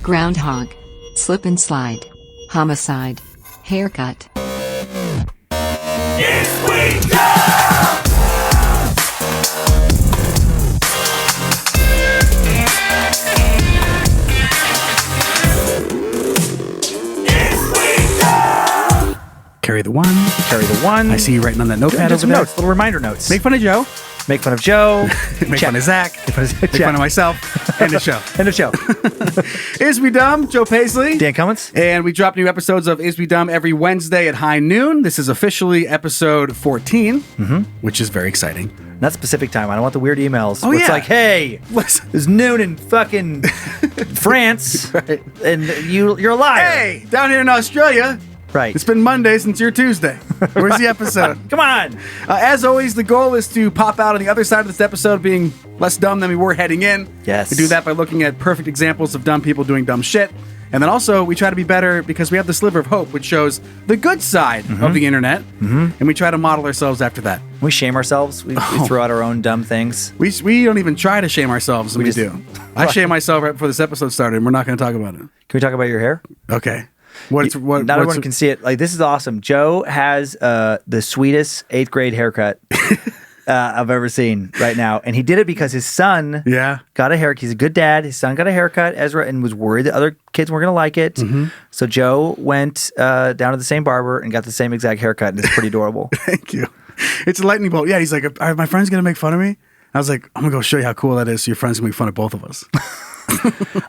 Groundhog. Slip and slide. Homicide. Haircut. Carry the one. Carry the one. I see you writing on that notepad over there. Notes, little reminder notes. Make fun of Joe. Make fun of Joe. Make fun of Zach. Make fun of myself. End of show. End of show. Is We Dumb? Joe Paisley. Dan Cummins. And we drop new episodes of Is We Dumb every Wednesday at high noon. This is officially episode 14, which is very exciting. Not specific time. I don't want the weird emails. Oh, where yeah. It's like, hey, it's noon in fucking France, Right. and you're a liar. Hey, down here in Australia, Right. it's been Monday since your Tuesday. Where's the episode? Come on. As always, the goal is to pop out on the other side of this episode being less dumb than we were heading in. Yes. We do that by looking at perfect examples of dumb people doing dumb shit. And then also, we try to be better because we have the sliver of hope, which shows the good side of the internet. And we try to model ourselves after that. We shame ourselves. We throw out our own dumb things. We don't even try to shame ourselves, and we just- do. I shame myself right before this episode started, and we're not going to talk about it. Can we talk about your hair? Okay. Not everyone can see it. Like, this is awesome. Joe has the sweetest 8th grade haircut I've ever seen right now. And he did it because his son got a haircut. He's a good dad. His son got a haircut, Ezra, and was worried that other kids weren't going to like it. So Joe went down to the same barber and got the same exact haircut, and it's pretty adorable. Thank you. It's a lightning bolt. Yeah, he's like, are my friends going to make fun of me? I was like, I'm going to go show you how cool that is so your friends can make fun of both of us.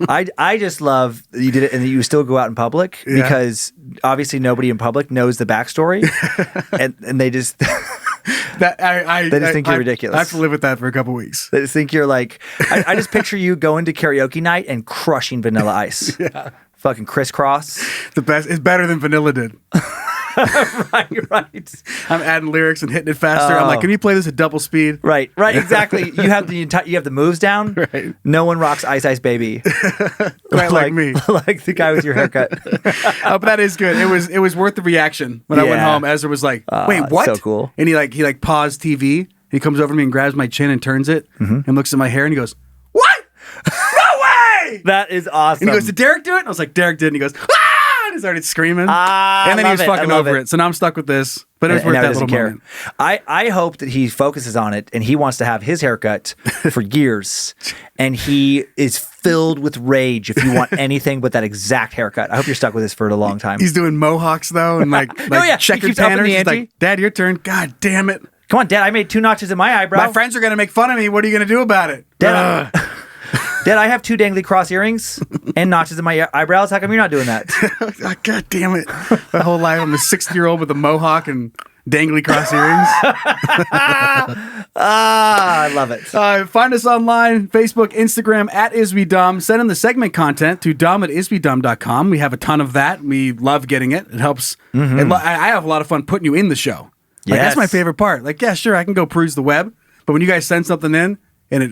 I just love that you did it and that you still go out in public because obviously nobody in public knows the backstory and they just They just think you're ridiculous. I have to live with that for a couple weeks. They just think you're like I just picture you going to karaoke night and crushing Vanilla Ice. Fucking crisscross. The best. It's better than Vanilla did. right. I'm adding lyrics and hitting it faster. I'm like, can you play this at double speed? Right, exactly. You have the moves down. Right. No one rocks Ice Ice Baby. Right, like me. Like the guy with your haircut. But that is good. It was worth the reaction when I went home. Ezra was like, "Wait, what?" So cool. And he paused TV. He comes over to me and grabs my chin and turns it and looks at my hair and he goes, "What? No way!" That is awesome. And he goes, "Did Derek do it?" And I was like, "Derek did." And he goes, "Ah!" And he started screaming. And then he was fucking over it. So now I'm stuck with this. But it was worth that little moment. I hope that he focuses on it and he wants to have his haircut for years. And he is filled with rage if you want anything but that exact haircut. I hope you're stuck with this for a long time. He's doing mohawks though and checkered tanners. He's like, "Dad, your turn." God damn it. Come on, Dad, I made 2 notches in my eyebrow. My friends are going to make fun of me. What are you going to do about it? Dad, Dad, I have 2 dangly cross earrings and notches in my eyebrows. How come you're not doing that? God damn it. My whole life I'm a 60-year-old with a mohawk and dangly cross earrings. I love it. Find us online, Facebook, Instagram, @IsWeDumb. Send in the segment content to dumb@iswedumb.com. We have a ton of that. We love getting it. It helps. I have a lot of fun putting you in the show. Like, that's my favorite part. Like, yeah, sure, I can go peruse the web. But when you guys send something in, and it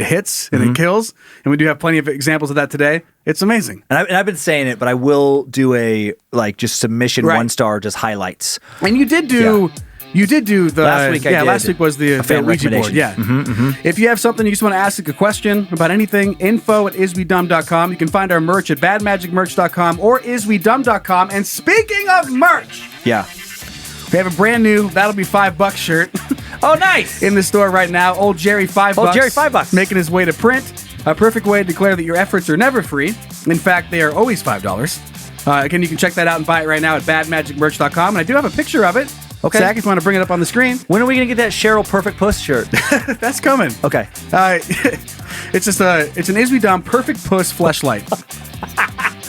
hits and it kills, and we do have plenty of examples of that today. It's amazing. And I've been saying it, but I will do a just submission 1-star, just highlights. And you did do the last week. Last week was the Ouija board. Yeah. If you have something you just want to ask a question about anything, info@iswedumb.com. You can find our merch at badmagicmerch.com or iswedumb.com. And speaking of merch, we have a brand new That'll Be $5 shirt. Oh, nice! In the store right now. Old Jerry $5. Old Jerry $5. Making his way to print. A perfect way to declare that your efforts are never free. In fact, they are always $5. Again, you can check that out and buy it right now at badmagicmerch.com. And I do have a picture of it. Okay. Zach, if you want to bring it up on the screen. When are we going to get that Cheryl Perfect Puss shirt? That's coming. Okay. It's an Is We Dumb Perfect Puss fleshlight.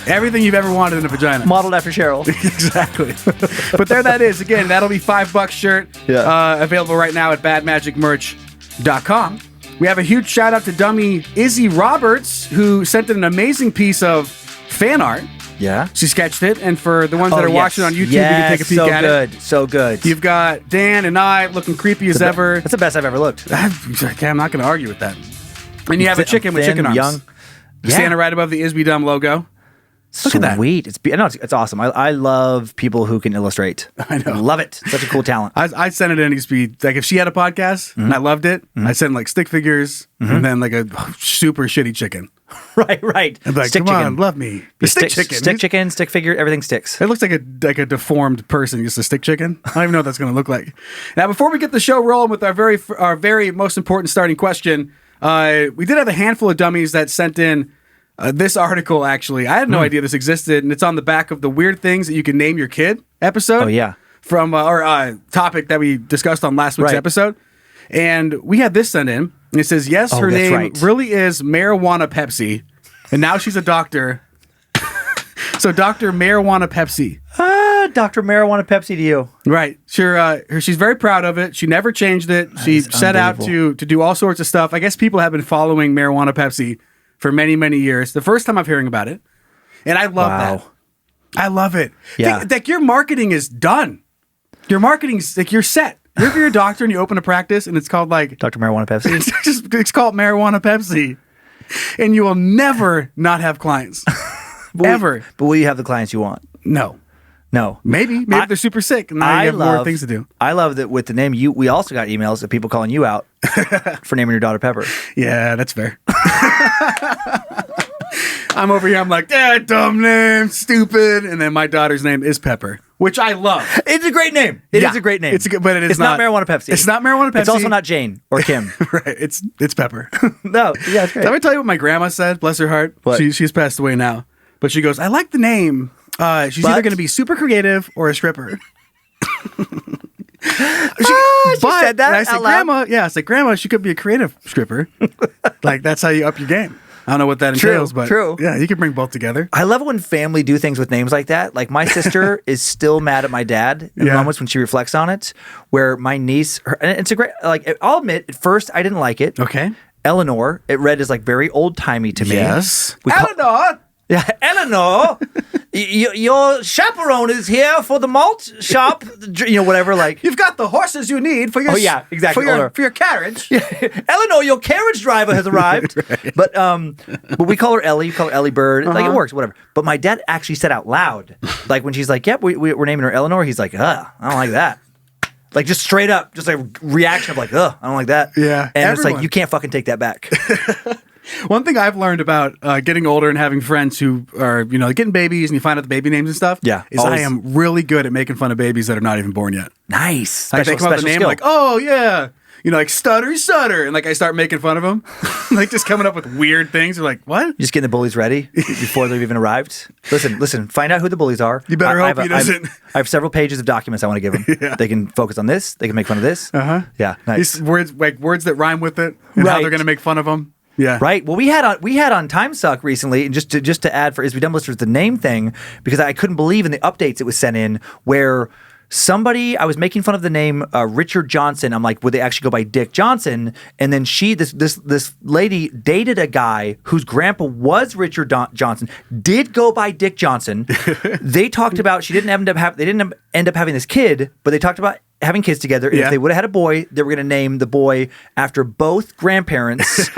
Everything you've ever wanted in a vagina. Modeled after Cheryl. Exactly. But there that is. Again, that'll be $5 shirt. Available right now at badmagicmerch.com. We have a huge shout out to dummy Izzy Roberts, who sent in an amazing piece of fan art. Yeah. She sketched it. And for the ones that are watching on YouTube, you can take a peek at it. So good. You've got Dan and I looking creepy as ever. That's the best I've ever looked. I'm not going to argue with that. And you have a chicken with chicken arms. Young. Standing right above the Is We Dumb logo. Look at that. Sweet. It's awesome. I love people who can illustrate. I know. Love it. Such a cool talent. I sent it in. It used to be like if she had a podcast and I loved it, I sent like stick figures and then like a super shitty chicken. Right. And like, stick come chicken. on, love me. The stick chicken. Stick chicken, stick figure, everything sticks. It looks like a deformed person, just a stick chicken. I don't even know what that's going to look like. Now, before we get the show rolling with our very most important starting question, we did have a handful of dummies that sent in this article. Actually, I had no idea this existed, and it's on the back of the weird things that you can name your kid episode. Oh yeah, from our topic that we discussed on last week's episode, and we had this sent in. And it says, yes, her name really is Marijuana Pepsi, and now she's a doctor. So Dr. Marijuana Pepsi. Dr. Marijuana Pepsi to you. Right. Sure. She's very proud of it. She never changed it. She set out to do all sorts of stuff. I guess people have been following Marijuana Pepsi for many, many years. The first time I'm hearing about it. And I love that. I love it. Yeah. Like your marketing is done. Your marketing's like you're set. If you're a doctor and you open a practice and it's called like Dr. Marijuana Pepsi. It's called Marijuana Pepsi. And you will never not have clients. Ever. But will you have the clients you want? No. Maybe they're super sick and now you have more things to do. I love that with the name we also got emails of people calling you out for naming your daughter Pepper. Yeah, that's fair. I'm over here, I'm like, dumb name, stupid. And then my daughter's name is Pepper, which I love. It's a great name. It is a great name. But it's not Marijuana Pepsi. It's not Marijuana Pepsi. It's also not Jane or Kim. Right. It's Pepper. No. Yeah, it's great. Let me tell you what my grandma said, bless her heart. What? She's passed away now. But she goes, I like the name. She's either going to be super creative or a stripper. She said that I said, out loud? Grandma, she could be a creative stripper. Like, that's how you up your game. I don't know what that entails, but yeah, you can bring both together. I love it when family do things with names like that. Like my sister is still mad at my dad in moments when she reflects on it, where my niece, and it's a great, like, I'll admit, at first I didn't like it. Okay. Eleanor, it read as like very old-timey to me. Yes. Eleanor! Yeah, Eleanor, your chaperone is here for the malt shop. Whatever. Like you've got the horses you need for your. Oh yeah, exactly. For your carriage. Eleanor, your carriage driver has arrived. Right. But we call her Ellie. We call her Ellie Bird. Like it works, whatever. But my dad actually said out loud, like when she's like, "Yep, we're naming her Eleanor." He's like, I don't like that." Like just straight up, just like reaction of like, I don't like that. Yeah, and it's like you can't fucking take that back. One thing I've learned about getting older and having friends who are, getting babies and you find out the baby names and stuff, is always. I am really good at making fun of babies that are not even born yet. Nice. Like they come up with a name like, oh yeah, like Stutter, and like I start making fun of them, like just coming up with weird things. They're like, what? You're just getting the bullies ready before they've even arrived. Listen, find out who the bullies are. You better hope he doesn't. I have several pages of documents I want to give them. Yeah. They can focus on this. They can make fun of this. Yeah, nice. These words that rhyme with it and how they're going to make fun of them. Yeah. Right. Well, we had on Time Suck recently, and just to add for Is We Dumb listeners the name thing, because I couldn't believe in the updates it was sent in where I was making fun of the name Richard Johnson. I'm like, would they actually go by Dick Johnson? And then this lady dated a guy whose grandpa was Richard Johnson, did go by Dick Johnson. They talked about they didn't end up having this kid, but they talked about having kids together. And if they would have had a boy, they were going to name the boy after both grandparents'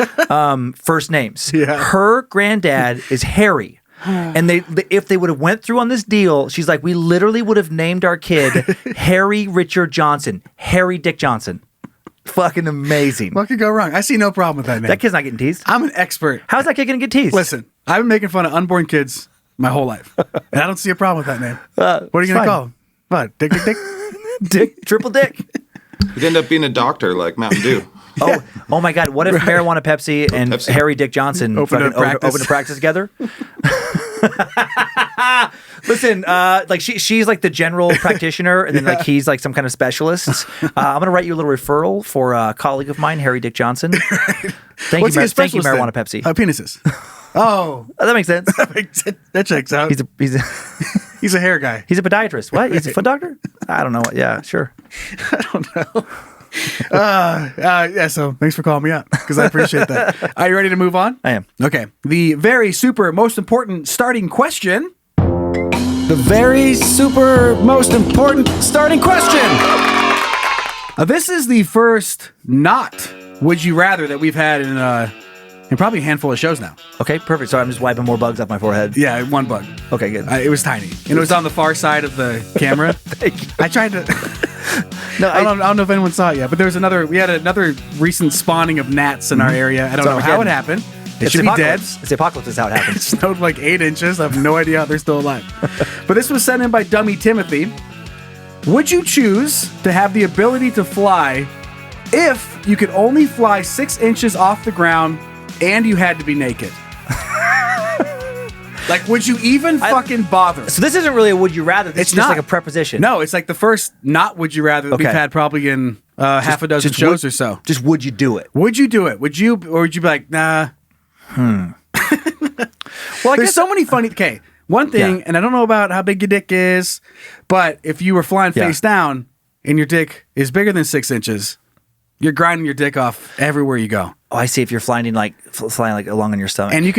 first names. Yeah. Her granddad is Harry. And if they would have went through on this deal, she's like, we literally would have named our kid Harry Richard Johnson, Harry Dick Johnson. Fucking amazing. What could go wrong? I see no problem with that name. That kid's not getting teased. I'm an expert. How's that kid going to get teased? Listen, I've been making fun of unborn kids my whole life, and I don't see a problem with that name. What are you going to call him? What? Dick? Dick, triple Dick. You'd end up being a doctor like Mountain Dew. Oh my God! What if Marijuana Pepsi and Harry Dick Johnson open a practice together? Listen, like she's like the general practitioner, and then like he's like some kind of specialist. I'm gonna write you a little referral for a colleague of mine, Harry Dick Johnson. Thank you, Marijuana Pepsi. Penises. Oh, that makes sense. That checks out. He's a hair guy. He's a podiatrist. What? He's a foot doctor? I don't know. Yeah, sure. I don't know. So thanks for calling me out because I appreciate that. Are you ready to move on? I am. Okay. The very super most important starting question. The very super most important starting question. This is the first not would you rather that we've had And probably a handful of shows now. Okay, perfect. Sorry, I'm just wiping more bugs off my forehead. Yeah, one bug. Okay, good. It was tiny. And it was on the far side of the camera. I tried to... No, I don't know if anyone saw it yet, but there was we had another recent spawning of gnats in our area. I don't know how it happened. It should be dead. It's the apocalypse is how it happens. It snowed like 8 inches. I have no idea how they're still alive. But this was sent in by Dummy Timothy. Would you choose to have the ability to fly if you could only fly 6 inches off the ground and you had to be naked? Like, would you even fucking bother? So this isn't really a would you rather. This is just like a preposition. No, it's like the first not would you rather that we've had probably in half a dozen shows or so. Just would you do it? Would you do it? Would you, or would you be like, nah? Well, there's so many funny. Okay, one thing, and I don't know about how big your dick is, but if you were flying face down and your dick is bigger than 6 inches, you're grinding your dick off everywhere you go. Oh, I see. If you're flying like along on your stomach, and you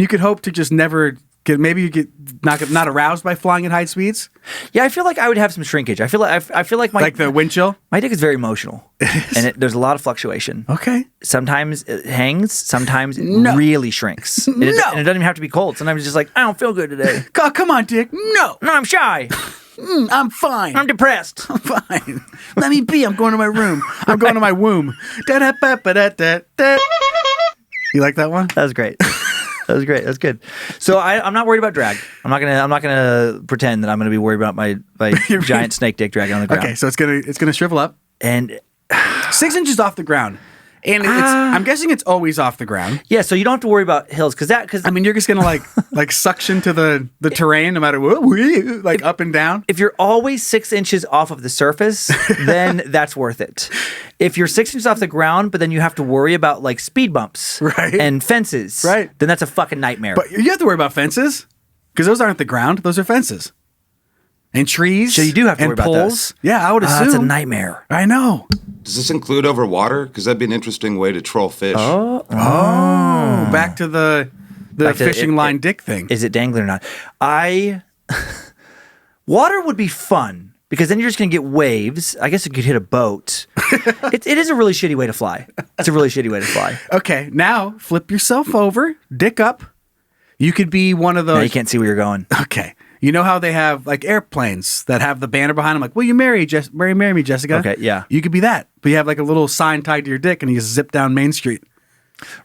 could hope to just never get. Maybe you get not aroused by flying at high speeds. Yeah, I feel like I would have some shrinkage. I feel like my the wind chill. My dick is very emotional, and there's a lot of fluctuation. Okay. Sometimes it hangs. Sometimes it really shrinks. And it doesn't even have to be cold. Sometimes it's just like I don't feel good today. God, come on, dick. No, I'm shy. I'm fine. I'm depressed. I'm fine. Let me be. I'm going to my room. I'm going to my womb. You like that one? That was great. That was great. That's good. So I'm not worried about drag. I'm not gonna pretend that I'm gonna be worried about my giant snake dick dragging on the ground. Okay, so it's gonna shrivel up and 6 inches off the ground. And I'm guessing it's always off the ground. Yeah, so you don't have to worry about hills because I mean you're just gonna like suction to the terrain no matter what, like up and down. If you're always 6 inches off of the surface, then that's worth it. If you're 6 inches off the ground, but then you have to worry about like speed bumps and fences, then that's a fucking nightmare. But you have to worry about fences because those aren't the ground; those are fences and trees. So you do have to worry about those. Yeah, I would assume that's a nightmare. I know. Does this include over water? Because that'd be an interesting way to troll fish. Oh, back to the fishing line dick thing. Is it dangling or not? Water would be fun because then you're just going to get waves. I guess you could hit a boat. It is a really shitty way to fly. It's a really shitty way to fly. Okay, now flip yourself over, dick up. You could be one of those. Now you can't see where you're going. Okay. You know how they have like airplanes that have the banner behind them, like, will you marry me, Jessica? Okay, yeah. You could be that. But you have like a little sign tied to your dick and you just zip down Main Street.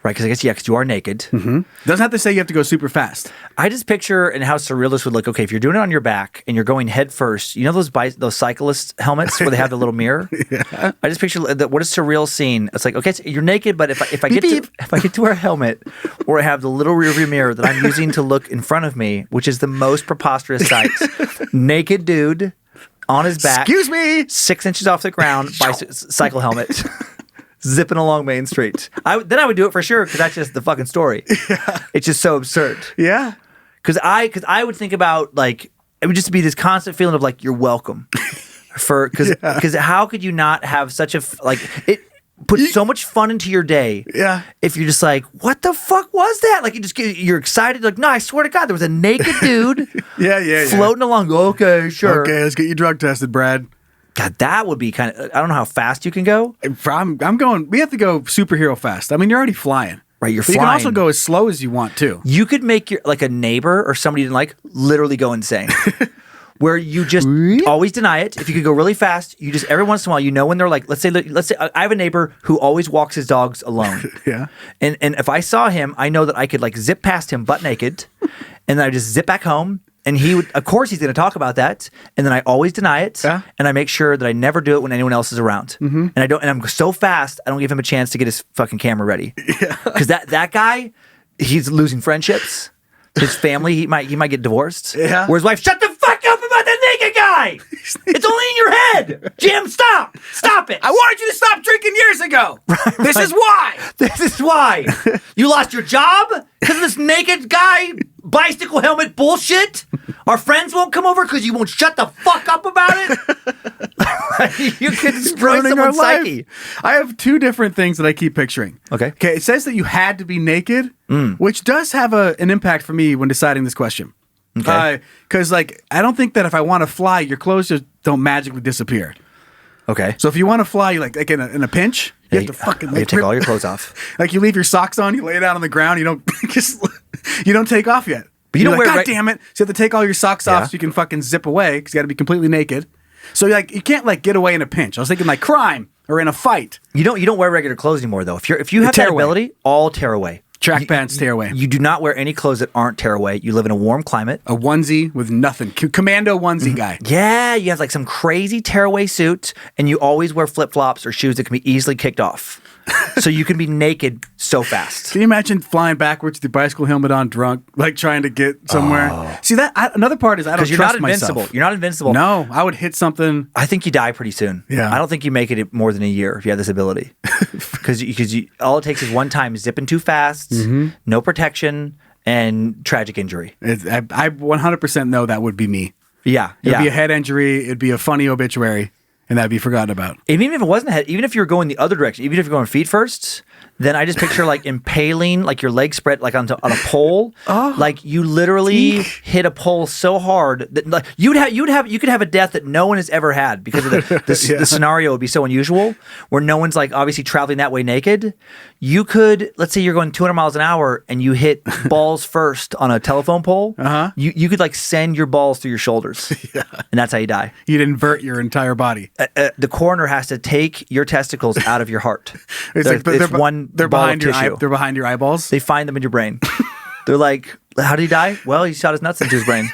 Right, because I guess, because you are naked. Mm-hmm. Doesn't have to say you have to go super fast. I just picture and how surreal this would look. Okay, if you're doing it on your back and you're going head first, you know those cyclist helmets where they have the little mirror? Yeah. I just picture what a surreal scene. It's like, okay, so you're naked, but if I get to wear a helmet or I have the little rearview mirror that I'm using to look in front of me, which is the most preposterous sight. Naked dude on his back. Excuse me. 6 inches off the ground, cycle helmet. Zipping along Main Street. Then I would do it for sure because that's just the fucking story. Yeah. It's just so absurd. Yeah. Because I would think about like it would just be this constant feeling of like you're welcome because how could you not have such a it puts so much fun into your day. Yeah. If you're just like, what the fuck was that? Like you're excited. Like, no, I swear to God, there was a naked dude. floating along. Okay, sure. Okay, let's get you drug tested, Brad. God, that would be kind of. I don't know how fast you can go. I'm going. We have to go superhero fast. I mean, you're already flying. Right, you're flying. You can also go as slow as you want too. You could make a neighbor or somebody you didn't like literally go insane. Where you just always deny it. If you could go really fast, you just every once in a while, when they're like, let's say I have a neighbor who always walks his dogs alone. Yeah. And if I saw him, I know that I could like zip past him butt naked, and then I just zip back home. And he would, of course, he's going to talk about that, and then I always deny it, and I make sure that I never do it when anyone else is around. Mm-hmm. And I'm so fast, I don't give him a chance to get his fucking camera ready. Because that guy, he's losing friendships. His family, he might get divorced. Yeah. Where his wife, shut the fuck up about that naked guy. It's only in your head. Jim, stop it. I wanted you to stop drinking years ago. This is why. This is why. You lost your job because of this naked guy. Bicycle helmet bullshit. Our friends won't come over because you won't shut the fuck up about it. You could destroy someone's psyche. I have two different things that I keep picturing. Okay. It says that you had to be naked, which does have an impact for me when deciding this question. Okay. Because I don't think that if I want to fly, your clothes just don't magically disappear. Okay. So if you want to fly, like in a pinch, You have to fucking you take all your clothes off. Like you leave your socks on, you lay it out on the ground, you don't you don't take off yet. But you don't wear. God damn it! So you have to take all your socks off so you can fucking zip away because you got to be completely naked. So like you can't like get away in a pinch. I was thinking like crime or in a fight. You don't wear regular clothes anymore though. If you have that ability, all tear away. Track pants tear away. You do not wear any clothes that aren't tear away. You live in a warm climate. A onesie with nothing. Commando onesie guy. Yeah, you have like some crazy tear away suit, and you always wear flip flops or shoes that can be easily kicked off. So you can be naked so fast. Can you imagine flying backwards with the bicycle helmet on, drunk, like trying to get somewhere? See that another part is I don't trust you're not invincible. myself. You're not invincible. No, I would hit something. I think you die pretty soon. Yeah. I don't think you make it more than a year if you have this ability. Because all it takes is one time zipping too fast, no protection, and tragic injury. I 100% know that would be me. Yeah. It'd be a head injury. It'd be a funny obituary. And that'd be forgotten about. And even if it wasn't a head, even if you're going the other direction, even if you're going feet first, then I just picture like impaling, like your legs spread like on a pole. Like you literally hit a pole so hard that like you could have a death that no one has ever had because of the scenario would be so unusual where no one's like obviously traveling that way naked. You could, let's say you're going 200 miles an hour and you hit balls first on a telephone pole. You could like send your balls through your shoulders. And that's how you die. You'd invert your entire body. The coroner has to take your testicles out of your heart. They're behind your they're behind your eyeballs. They find them in your brain. They're like, how did he die? Well, he shot his nuts into his brain.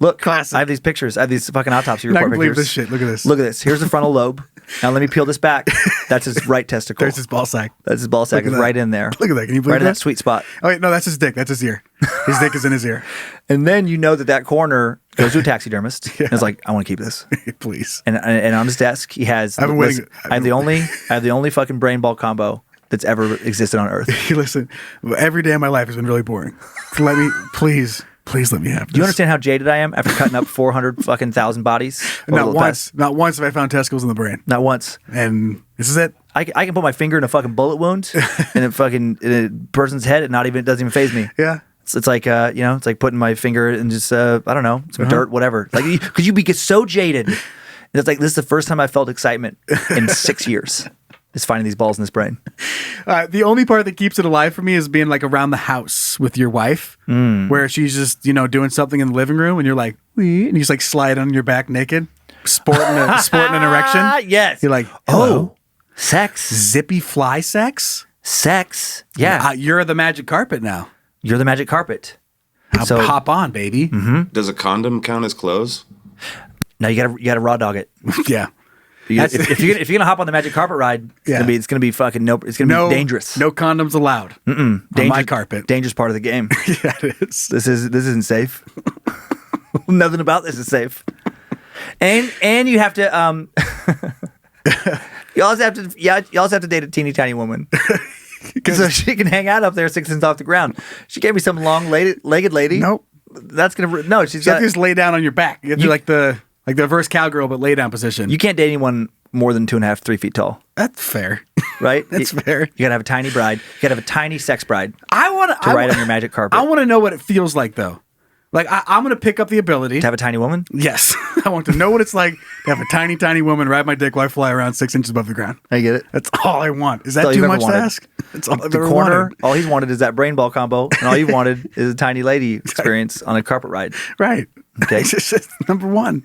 Look, classic. I have these pictures. I have these fucking autopsy report I can believe pictures. this shit. Look at this. Look at this. Here's the frontal lobe. Now let me peel this back. That's his right testicle. There's his ball sack. That's his ball sack. It's right in there. Look at that. Can you believe right that? in that sweet spot. Oh wait, no, that's his dick. That's his ear. His dick is in his ear. And then you know that coroner goes to a taxidermist and is like, I want to keep this. Please. And on his desk he has. I've been waiting. I have the only fucking brain ball combo that's ever existed on Earth. Listen, every day of my life has been really boring. Please let me have this. Do you understand how jaded I am after cutting up 400 fucking thousand bodies? Not once have I found testicles in the brain. Not once. And this is it. I can put my finger in a fucking bullet wound in a person's head and it doesn't even faze me. Yeah. It's like it's like putting my finger in just I don't know, some dirt, whatever. Like because you get so jaded. And it's like this is the first time I felt excitement in 6 years. Is finding these balls in this brain. The only part that keeps it alive for me is being like around the house with your wife, where she's just doing something in the living room, and you're like, wee, and you just like slide on your back naked, sporting an erection. Yes, you're like, oh, sex, zippy fly sex. Yeah, you're the magic carpet now. You're the magic carpet. So hop on, baby. Does a condom count as clothes? No, you gotta raw dog it. Yeah. If you're gonna hop on the magic carpet ride, it's gonna be fucking it's gonna be dangerous. No condoms allowed. On my carpet. Dangerous part of the game. Yeah, it is. This isn't safe. Nothing about this is safe. And you have to you also have to date a teeny tiny woman. So she can hang out up there 6 inches off the ground. She gave me some long-legged lady. Nope. That's gonna she's got to just lay down on your back. You have to like the reverse cowgirl, but lay down position. You can't date anyone more than 2.5, 3 feet tall. That's fair, right? That's fair. You gotta have a tiny bride. You gotta have a tiny sex bride. I want to ride on your magic carpet. I want to know what it feels like, though. Like I'm gonna pick up the ability to have a tiny woman. Yes, I want to know what it's like to have a tiny woman ride my dick while I fly around 6 inches above the ground. I get it. That's all I want. Is that too much to ask? That's all I've ever wanted. All he's wanted is that brain ball combo, and all you've wanted is a tiny lady experience on a carpet ride. Right. Okay. It's just number one.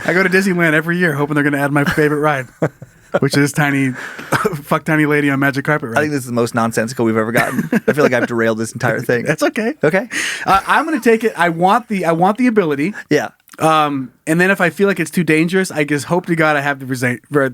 I go to Disneyland every year hoping they're going to add my favorite ride, which is tiny lady on magic carpet ride. I think this is the most nonsensical we've ever gotten. I feel like I've derailed this entire thing. That's okay. Okay. I'm going to take it. I want the ability. Yeah. And then if I feel like it's too dangerous, I just hope to God I have the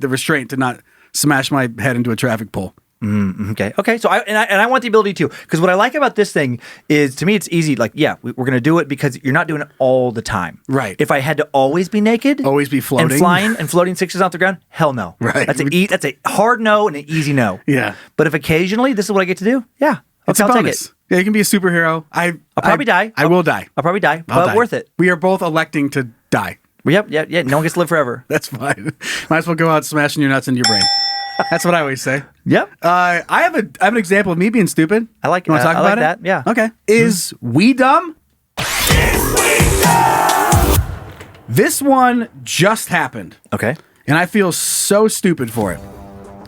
restraint to not smash my head into a traffic pole. Okay. So I want the ability to, because what I like about this thing is, to me, it's easy. Like, yeah, we're going to do it because you're not doing it all the time. Right. If I had to always be naked, always be floating, and flying and floating 6 inches off the ground, hell no. Right. That's a hard no and an easy no. Yeah. But if occasionally this is what I get to do, yeah, it's a I'll bonus. take it. Yeah, you can be a superhero. I'll probably die. I will die. I'll probably die, I'll but die. worth it. We are both electing to die. Yep. No one gets to live forever. That's fine. Might as well go out smashing your nuts into your brain. That's what I always say. Yep. I have an example of me being stupid. I like. You want to talk about that? Yeah. Okay. Is we dumb? This one just happened. Okay. And I feel so stupid for it.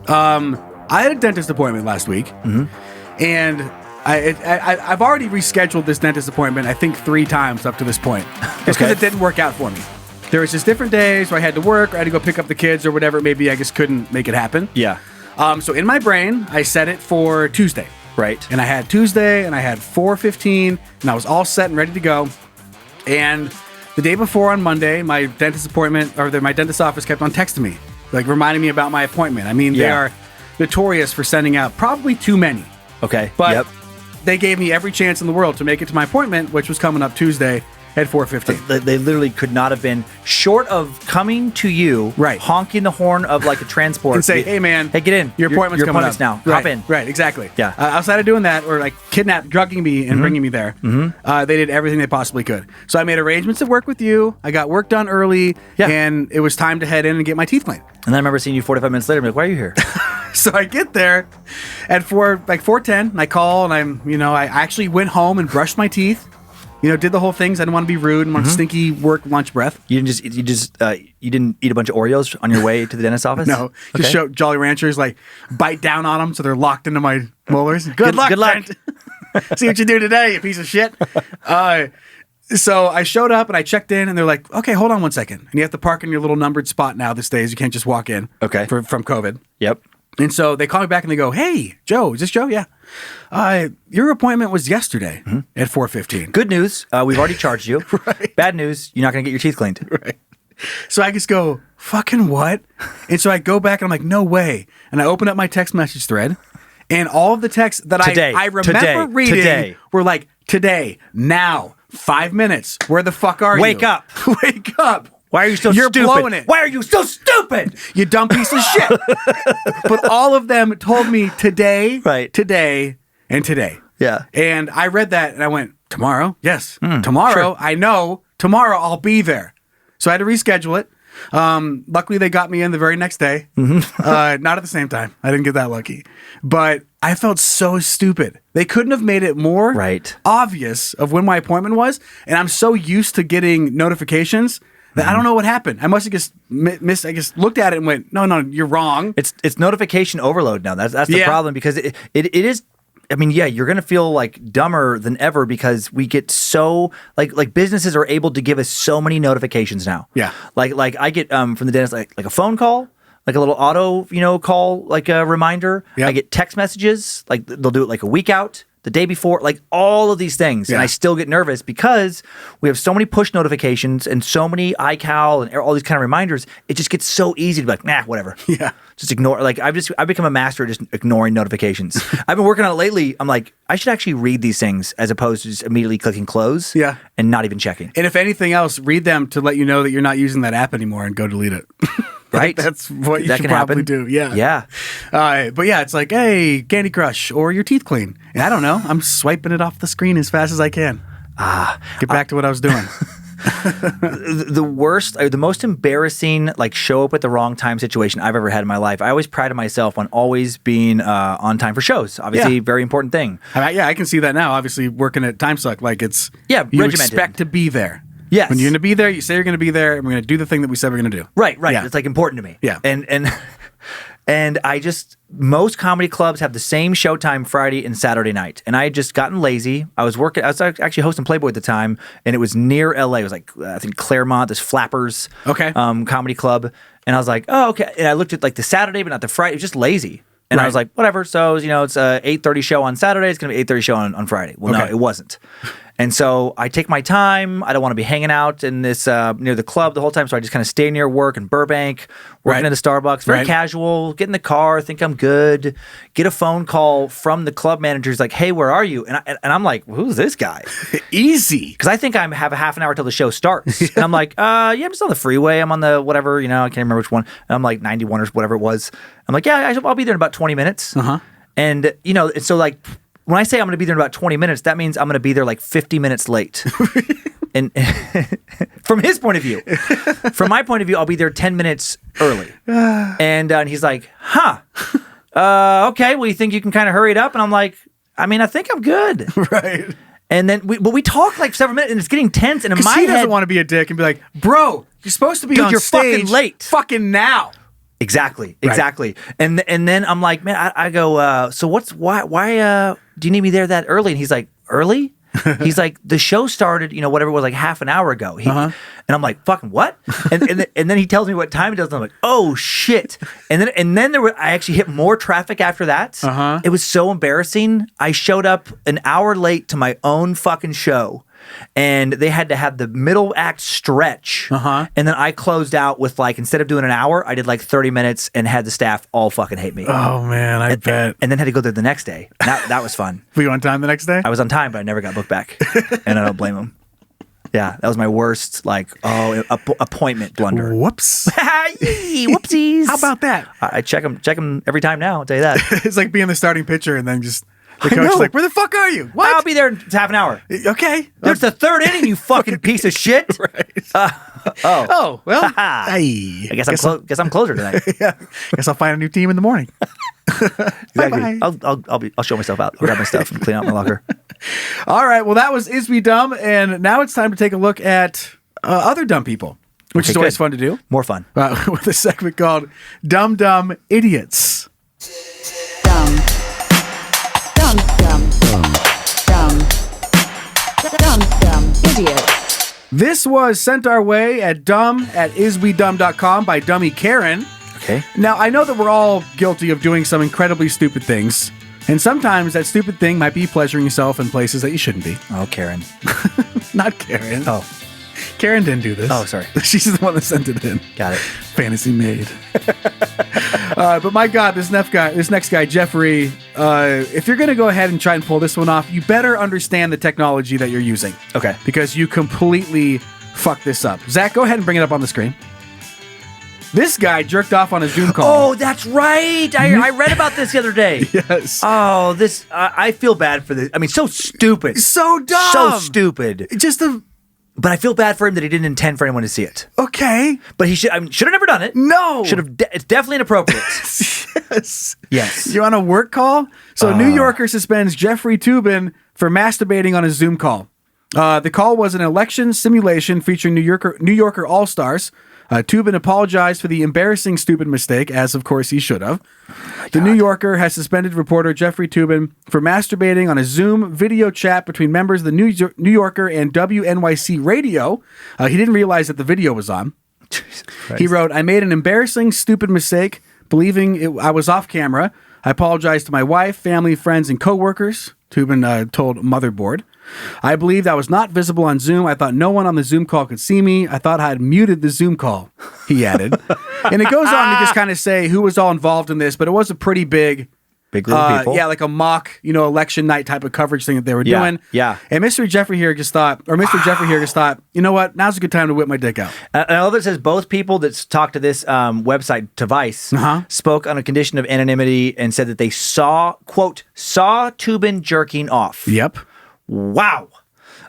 I had a dentist appointment last week, and I've already rescheduled this dentist appointment, I think 3 times up to this point, just because it didn't work out for me. There was just different days where I had to work, or I had to go pick up the kids, or whatever. Maybe I just couldn't make it happen. Yeah. So in my brain, I set it for Tuesday. Right. And I had Tuesday, and I had 4:15, and I was all set and ready to go. And the day before on Monday, my dentist appointment, or my dentist office kept on texting me, like reminding me about my appointment. I mean, they are notorious for sending out probably too many. Okay. But they gave me every chance in the world to make it to my appointment, which was coming up Tuesday at 4:15. They literally could not have been short of coming to you, right, honking the horn of like a transport and say, "Hey, man, hey, get in. Your appointment's coming up now. Right, hop in." Right, exactly. Yeah. Outside of doing that, or like drugging me and bringing me there, they did everything they possibly could. So I made arrangements to work with you. I got work done early, and it was time to head in and get my teeth cleaned. And then I remember seeing you 45 minutes later. I'm like, "Why are you here?" So I get there at 4:10, and I call, and I actually went home and brushed my teeth. Did the whole thing. I didn't want to be rude and want stinky work lunch breath. You didn't eat a bunch of Oreos on your way to the dentist's office? No. Just show Jolly Ranchers, like, bite down on them so they're locked into my molars. Good luck. See what you do today, you piece of shit. So I showed up and I checked in, and they're like, "Okay, hold on one second. And you have to park in your little numbered spot now these days. You can't just walk in. Okay. From COVID. Yep. And so they call me back and they go, "Hey, Joe, is this Joe? Yeah. Your appointment was yesterday at 4:15. Good news. We've already charged you. Right. Bad news. You're not going to get your teeth cleaned." Right. So I just go, "Fucking what?" And so I go back and I'm like, "No way." And I open up my text message thread, and all of the texts that I remember reading were like, "Today, now, 5 minutes. Where the fuck are you? Wake up. Wake up. Why are you so You're stupid? blowing it. Why are you so stupid? You dumb piece of shit." But all of them told me today, right, today, and today. Yeah. And I read that and I went, "Tomorrow? Yes. Tomorrow. Sure. I know. Tomorrow I'll be there." So I had to reschedule it. Luckily, they got me in the very next day. Not at the same time. I didn't get that lucky. But I felt so stupid. They couldn't have made it more obvious of when my appointment was. And I'm so used to getting notifications that I don't know what happened. I must have just I just looked at it and went, no, you're wrong. It's notification overload now. That's the problem, because it is. I mean, you're going to feel like dumber than ever because we get so like businesses are able to give us so many notifications now. Yeah. Like I get from the dentist like a phone call, like a little auto, call, like a reminder. Yep. I get text messages, like they'll do it like a week out, the day before, like all of these things. And I still get nervous because we have so many push notifications and so many iCal and all these kind of reminders. It just gets so easy to be like, nah, whatever. Yeah. Just ignore. Like I've become a master at just ignoring notifications. I've been working on it lately. I'm like, I should actually read these things as opposed to just immediately clicking close. Yeah. And not even checking. And if anything else, read them to let you know that you're not using that app anymore and go delete it. Right. That's what you should probably do. Yeah. Yeah. But yeah, it's like, hey, Candy Crush or your teeth clean. And I don't know. I'm swiping it off the screen as fast as I can. Get back to what I was doing. The worst, or the most embarrassing, like show up at the wrong time situation I've ever had in my life. I always prided myself on always being on time for shows. Obviously, very important thing. I can see that now. Obviously, working at TimeSuck, like you regimented. expect to be there. Yes. When you're going to be there, you say you're going to be there, and we're going to do the thing that we said we're going to do. Right. Yeah. It's like important to me. Yeah. And I just, most comedy clubs have the same showtime Friday and Saturday night. And I had just gotten lazy. I was actually hosting Playboy at the time, and it was near LA. It was like, I think Claremont, this Flappers comedy club. And I was like, oh, okay. And I looked at like the Saturday, but not the Friday. It was just lazy. And I was like, whatever. So, it's a 8:30 show on Saturday. It's going to be 8:30 show on Friday. Well, no, it wasn't. And so I take my time. I don't want to be hanging out in this near the club the whole time. So I just kind of stay near work in Burbank, working at a Starbucks, very casual, get in the car, think I'm good, get a phone call from the club manager. He's like, hey, where are you? And I'm like, who's this guy? Easy. Because I think I have a half an hour till the show starts. And I'm like, I'm just on the freeway. I'm on the whatever, I can't remember which one. And I'm like 91 or whatever it was. I'm like, yeah, I'll be there in about 20 minutes. And, so like, when I say I'm going to be there in about 20 minutes, that means I'm going to be there like 50 minutes late. And from his point of view. From my point of view, I'll be there 10 minutes early. And he's like, okay, well, you think you can kind of hurry it up? And I'm like, I think I'm good. Right. And then we talk like several minutes, and it's getting tense. And in my head, he doesn't want to be a dick and be like, bro, you're supposed to be on you're stage fucking late. Fucking now. Exactly. And then I'm like, man, I go, so why do you need me there that early? And he's like, early? He's like, the show started, whatever it was, like half an hour ago. And I'm like, fucking what? And then he tells me what time it does. And I'm like, oh shit. And then I actually hit more traffic after that. It was so embarrassing. I showed up an hour late to my own fucking show. And they had to have the middle act stretch. And then I closed out with instead of doing an hour, I did 30 minutes and had the staff all fucking hate me. Oh man, I bet. And then had to go there the next day. That was fun. Were you on time the next day? I was on time, but I never got booked back. And I don't blame them. Yeah, that was my worst appointment blunder. Whoops. Whoopsies. How about that? I check them every time now, I'll tell you that. It's like being the starting pitcher and then just... The coach is like, where the fuck are you? What? I'll be there in half an hour. Okay. There's the third inning, you fucking piece of shit. Right. Well, I guess I'm closer tonight. Yeah. Guess I'll find a new team in the morning. Exactly. I'll show myself out. I'll grab my stuff and clean out my locker. All right. Well, that was Is We Dumb? And now it's time to take a look at other dumb people, which is always fun to do. More fun. With a segment called Dumb Dumb Idiots. Dumb. Dumb, dumb, dumb, dumb, dumb, idiot. This was sent our way at dumb@iswedumb.com by dummy Karen. Okay. Now, I know that we're all guilty of doing some incredibly stupid things, and sometimes that stupid thing might be pleasuring yourself in places that you shouldn't be. Oh, Karen. Not Karen. Oh. Karen didn't do this. Oh, sorry. She's the one that sent it in. Got it. Fantasy made. But my God, this next guy, Jeffrey, if you're going to go ahead and try and pull this one off, you better understand the technology that you're using. Okay. Because you completely fucked this up. Zach, go ahead and bring it up on the screen. This guy jerked off on a Zoom call. Oh, that's right. I read about this the other day. Yes. Oh, this, I feel bad for this. I mean, so stupid. So dumb. So stupid. But I feel bad for him that he didn't intend for anyone to see it. Okay. But he should have never done it. No. It's definitely inappropriate. Yes. You're on a work call? So New Yorker suspends Jeffrey Toobin for masturbating on a Zoom call. The call was an election simulation featuring New Yorker All-Stars. Toobin apologized for the embarrassing stupid mistake, as of course he should have. The New Yorker has suspended reporter Jeffrey Toobin for masturbating on a Zoom video chat between members of the New Yorker and WNYC radio. He didn't realize that the video was on. He wrote, "I made an embarrassing, stupid mistake, believing I was off camera. I apologize to my wife, family, friends, and coworkers," Toobin told Motherboard. "I believed I was not visible on Zoom. I thought no one on the Zoom call could see me. I thought I had muted the Zoom call," he added. And it goes on to just kind of say who was all involved in this, but it was a pretty big group of people. Yeah, like a mock, election night type of coverage thing that they were doing. Yeah. And Mr. Jeffrey here just thought, you know what? Now's a good time to whip my dick out. And I love that it says both people that talked to this website, to Vice, spoke on a condition of anonymity and said that they saw Toobin jerking off. Yep. Wow.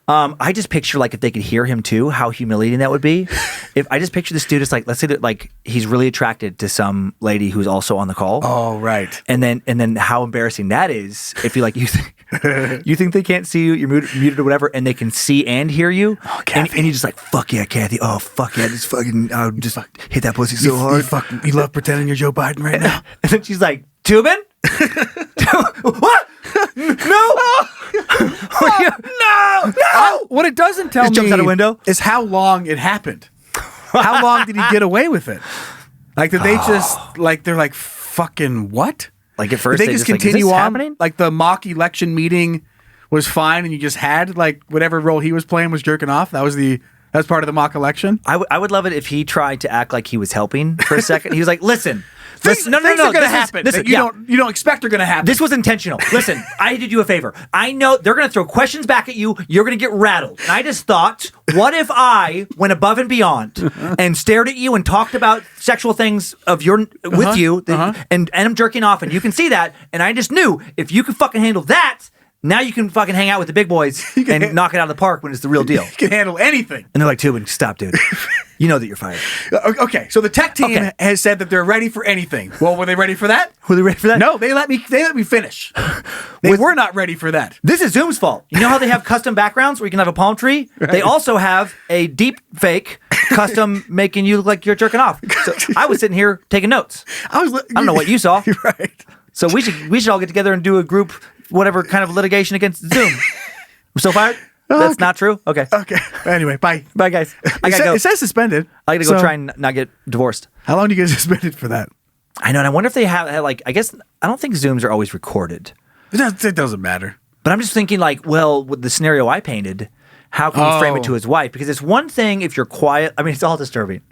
I just picture if they could hear him too, how humiliating that would be. If I just picture this dude as let's say that he's really attracted to some lady who's also on the call. Oh, right. And then how embarrassing that is if you you think they can't see you, you're muted or whatever, and they can see and hear you. Oh, Kathy. And you're just fuck yeah, Kathy. Oh, fuck yeah. Just fucking, just hit that pussy so hard. You love pretending you're Joe Biden right now. And then she's like, Toobin? What? No! No! What it doesn't tell me jumps out a window is how long it happened. How long did he get away with it? Did they just they're like, fucking what? At first did they just continue is this on? Happening? The mock election meeting was fine, and you just had whatever role he was playing was jerking off. That's part of the mock election. I would love it if he tried to act like he was helping for a second. He was like, listen. Things are going to happen. You don't expect are going to happen. This was intentional. Listen, I did you a favor. I know they're going to throw questions back at you. You're going to get rattled. And I just thought, what if I went above and beyond and stared at you and talked about sexual things with you and I'm jerking off and you can see that. And I just knew if you could fucking handle that, now you can fucking hang out with the big boys and knock it out of the park when it's the real deal. You can handle anything. And they're like, Toobin, stop, dude. You know that you're fired. Okay, so the tech team has said that they're ready for anything. Well, were they ready for that? Were they ready for that? No, they let me finish. They were not ready for that. This is Zoom's fault. You know how they have custom backgrounds where you can have a palm tree? Right. They also have a deep fake custom making you look like you're jerking off. So I was sitting here taking notes. I don't know what you saw. Right. So we should all get together and do a group, whatever kind of litigation against Zoom. We're still fired? That's not true? Okay. Okay. Anyway, bye. Bye, guys. I gotta go. It says suspended. I gotta go try and not get divorced. How long do you get suspended for that? I know, and I wonder if they have like, I guess, I don't think Zooms are always recorded. It doesn't matter. But I'm just thinking like, well, with the scenario I painted, how can you frame it to his wife? Because it's one thing if you're quiet. I mean, it's all disturbing.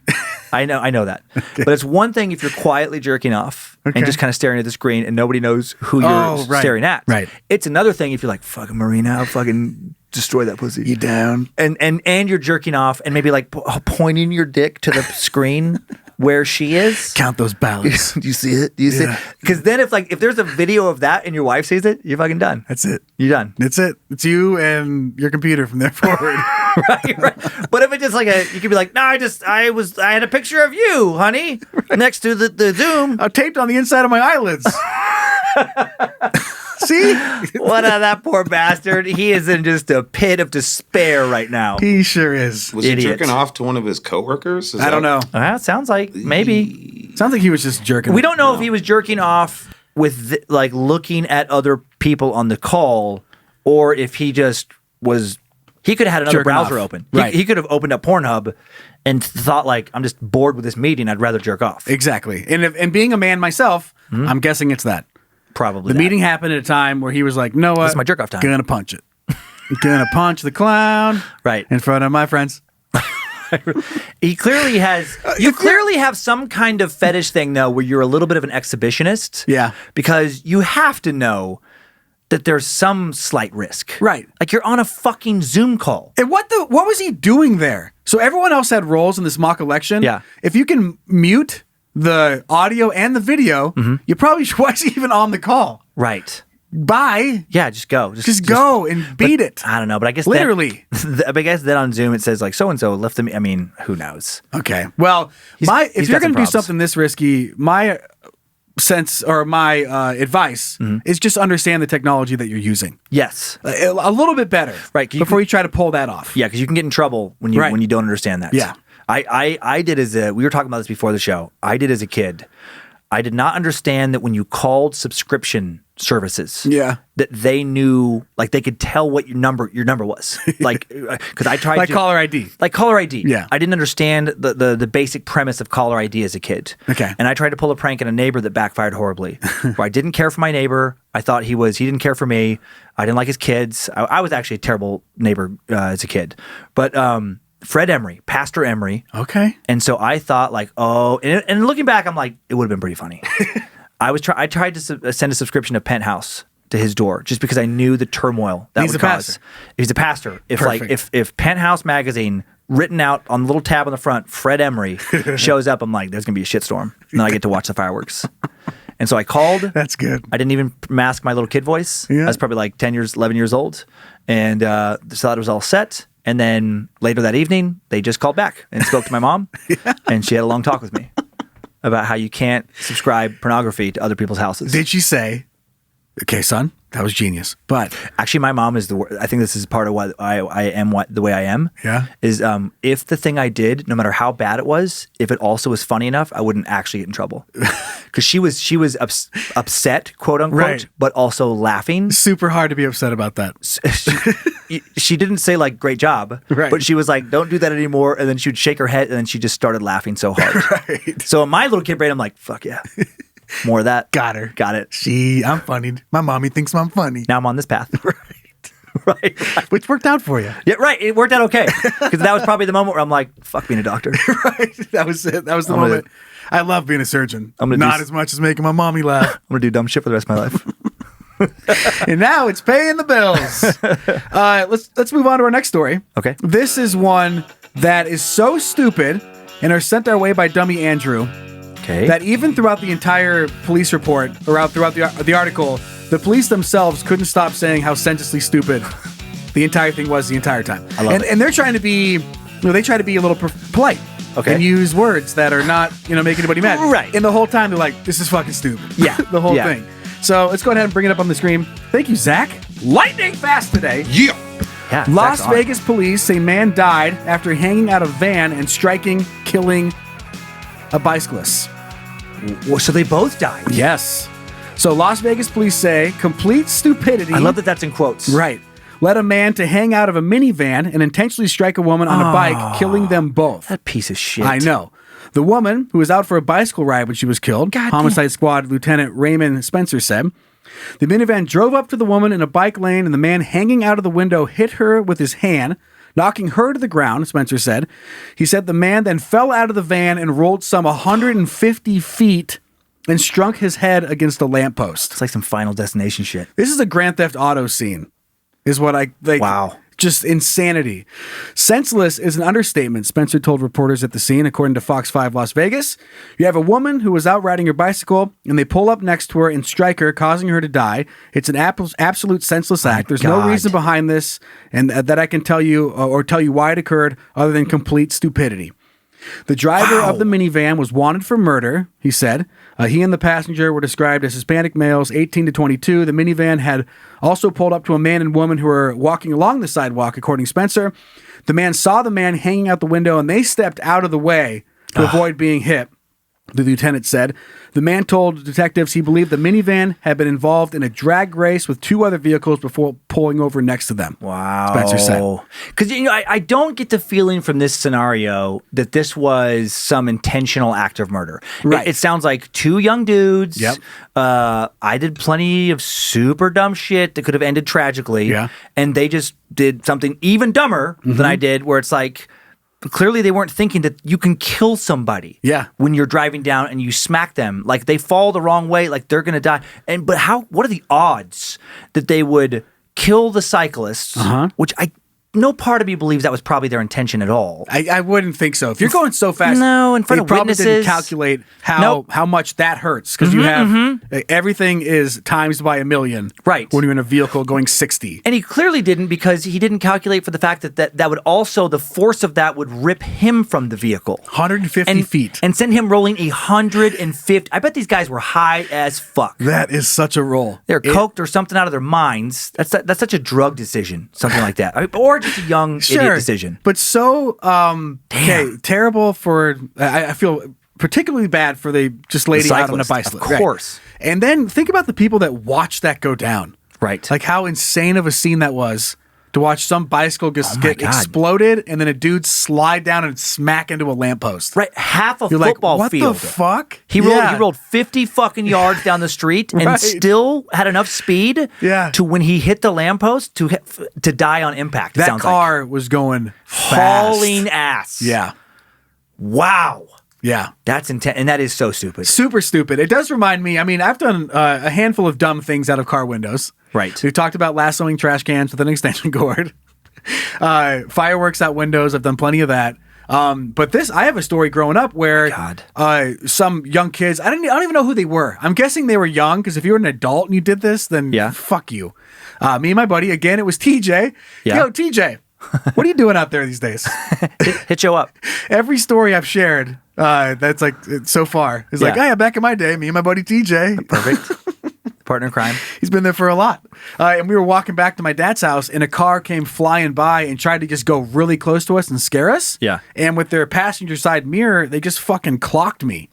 I know that. Okay. But it's one thing if you're quietly jerking off and just kind of staring at the screen and nobody knows who you're staring at. Right. It's another thing if you're like, fucking Marina, I'll fucking destroy that pussy. You down. And you're jerking off and maybe like pointing your dick to the screen where she is. Count those ballots. Do you see it? Do you see it? Because then if there's a video of that and your wife sees it, you're fucking done. That's it. You're done. That's it. It's you and your computer from there forward. right. But if it's just like you could be like, no, I had a picture of you, honey, next to the Zoom. I taped on the inside of my eyelids. See? What that poor bastard. He is in just a pit of despair right now. He sure is. Was he jerking off to one of his coworkers? I don't know. It sounds like maybe. Sounds like he was just jerking. We don't know if he was jerking off with like looking at other people on the call or if he just was. He could have had another browser open. Right. He could have opened up Pornhub and thought like, I'm just bored with this meeting. I'd rather jerk off. Exactly. And being a man myself, I'm guessing it's that. Probably the meeting happened at a time where he was like, "No, this is my jerk off time. Gonna punch it. Gonna punch the clown right in front of my friends." He clearly has. You clearly have some kind of fetish thing though, where you're a little bit of an exhibitionist. Yeah, because you have to know that there's some slight risk. Right. Like you're on a fucking Zoom call. And what was he doing there? So everyone else had roles in this mock election. Yeah. If you can mute the audio and the video, you probably should watch even on the call. Right. Bye. Yeah, just go. Just go and beat it. I don't know, but I guess literally. I guess then on Zoom it says like so and so left them. I mean, who knows? Okay. Well, if you're going to do something this risky, my sense or my advice is just understand the technology that you're using. Yes, a little bit better, right? Before you try to pull that off. Yeah, because you can get in trouble when you don't understand that. Yeah. I did we were talking about this before the show. I did as a kid. I did not understand that when you called subscription services, that they knew, like they could tell what your number was, like because I tried caller ID, Yeah, I didn't understand the basic premise of caller ID as a kid. Okay, and I tried to pull a prank on a neighbor that backfired horribly. Where I didn't care for my neighbor. I thought he didn't care for me. I didn't like his kids. I was actually a terrible neighbor as a kid, but Fred Emery, Pastor Emery. Okay. And so I thought like, and looking back, I'm like, it would have been pretty funny. I tried to send a subscription to Penthouse to his door just because I knew the turmoil that would cause. He's a pastor. If Penthouse magazine written out on the little tab on the front, Fred Emery shows up, I'm like, there's gonna be a shitstorm. And then I get to watch the fireworks. And so I called. That's good. I didn't even mask my little kid voice. Yeah. I was probably like 11 years old. And so that was all set. And then later that evening, they just called back and spoke to my mom. And she had a long talk with me about how you can't subscribe pornography to other people's houses. Did she say, okay, son, that was genius. But actually, my mom is I think this is part of why I am the way I am. Yeah. Is if the thing I did, no matter how bad it was, if it also was funny enough, I wouldn't actually get in trouble. Because she was upset, quote unquote, right. But also laughing. Super hard to be upset about that. She didn't say like great job, right. But she was like, don't do that anymore. And then she would shake her head, and then she just started laughing so hard. Right. So in my little kid brain, I'm like, fuck yeah. More of that. Got her. Got it. I'm funny. My mommy thinks I'm funny. Now I'm on this path. Right. Which worked out for you. Yeah, right. It worked out okay. Because that was probably the moment where I'm like, fuck being a doctor. Right. That was it. That was the moment. I love being a surgeon. Not as much as making my mommy laugh. I'm going to do dumb shit for the rest of my life. And now it's paying the bills. Let's move on to our next story. Okay. This is one that is so stupid and are sent our way by Dummy Andrew. Okay. That even throughout the entire police report, or throughout the article, the police themselves couldn't stop saying how senselessly stupid the entire thing was the entire time. I love it. And they're trying to be, they try to be a little polite. Okay. And use words that are not, make anybody mad. Right. And the whole time they're like, this is fucking stupid. Yeah. The whole thing. So let's go ahead and bring it up on the screen. Thank you, Zach. Lightning fast today. Yeah. Yeah. Las Zach's on it. Vegas police say man died after hanging out of van and killing a bicyclist. Well, so they both died. Yes. So Las Vegas police say complete stupidity. I love that that's in quotes. Right. Led a man to hang out of a minivan and intentionally strike a woman on a bike, killing them both. That piece of shit. I know. The woman, who was out for a bicycle ride when she was killed, Homicide Squad Lieutenant Raymond Spencer said, the minivan drove up to the woman in a bike lane and the man hanging out of the window hit her with his hand, knocking her to the ground, Spencer said. He said the man then fell out of the van and rolled some 150 feet and struck his head against a lamppost. It's like some Final Destination shit. This is a Grand Theft Auto scene, is what I like. Wow. Just insanity. Senseless is an understatement, Spencer told reporters at the scene, according to Fox 5 Las Vegas. You have a woman who was out riding her bicycle, and they pull up next to her and strike her, causing her to die. It's an absolute senseless act. There's no reason behind this, and that I can tell you or tell you why it occurred other than complete stupidity. The driver of the minivan was wanted for murder, he said. He and the passenger were described as Hispanic males, 18 to 22. The minivan had also pulled up to a man and woman who were walking along the sidewalk, according to Spencer. The man saw the man hanging out the window, and they stepped out of the way to avoid being hit, the lieutenant said. The man told detectives he believed the minivan had been involved in a drag race with two other vehicles before pulling over next to them. Wow. Spencer said. Because, I don't get the feeling from this scenario that this was some intentional act of murder. Right. It sounds like two young dudes. Yep. I did plenty of super dumb shit that could have ended tragically. Yeah. And they just did something even dumber than I did, where it's like, clearly they weren't thinking that you can kill somebody when you're driving down and you smack them. Like, they fall the wrong way, like they're going to die. But what are the odds that they would kill the cyclists, which no part of me believes that was probably their intention at all. I wouldn't think so. If you're going so fast, no, in front of probably witnesses, didn't calculate how much that hurts, because you have everything is times by 1,000,000. Right. When you're in a vehicle going 60. And he clearly didn't, because he didn't calculate for the fact that would also, the force of that would rip him from the vehicle. 150 feet. And send him rolling 150. I bet these guys were high as fuck. That is such a roll. They're coked or something out of their minds. That's such a drug decision, something like that. Or just a young idiot decision. But so terrible for I feel particularly bad for the lady out on a bicycle. Of course. Right. And then think about the people that watched that go down. Right. Like how insane of a scene that was to watch some bicycle get God. exploded and then a dude slide down and smack into a lamppost. Right. Half a You're football like, field. What the fuck? He rolled 50 fucking yards down the street and still had enough speed to, when he hit the lamppost, to die on impact. That car was going fast. Hauling ass. Yeah. Wow. Yeah. That's intense. And that is so stupid. Super stupid. It does remind me, I've done a handful of dumb things out of car windows. Right. We've talked about lassoing trash cans with an extension cord. Fireworks out windows. I've done plenty of that. But I have a story growing up where some young kids, I don't even know who they were. I'm guessing they were young, because if you were an adult and you did this, then fuck you. Me and my buddy, again, it was TJ. Yeah. Yo, TJ, what are you doing out there these days? Hit you up. Every story I've shared that's like so far is like, oh yeah, back in my day, me and my buddy TJ. Perfect. Partner in crime. He's been there for a lot. And we were walking back to my dad's house, and a car came flying by and tried to just go really close to us and scare us. Yeah. And with their passenger side mirror, they just fucking clocked me.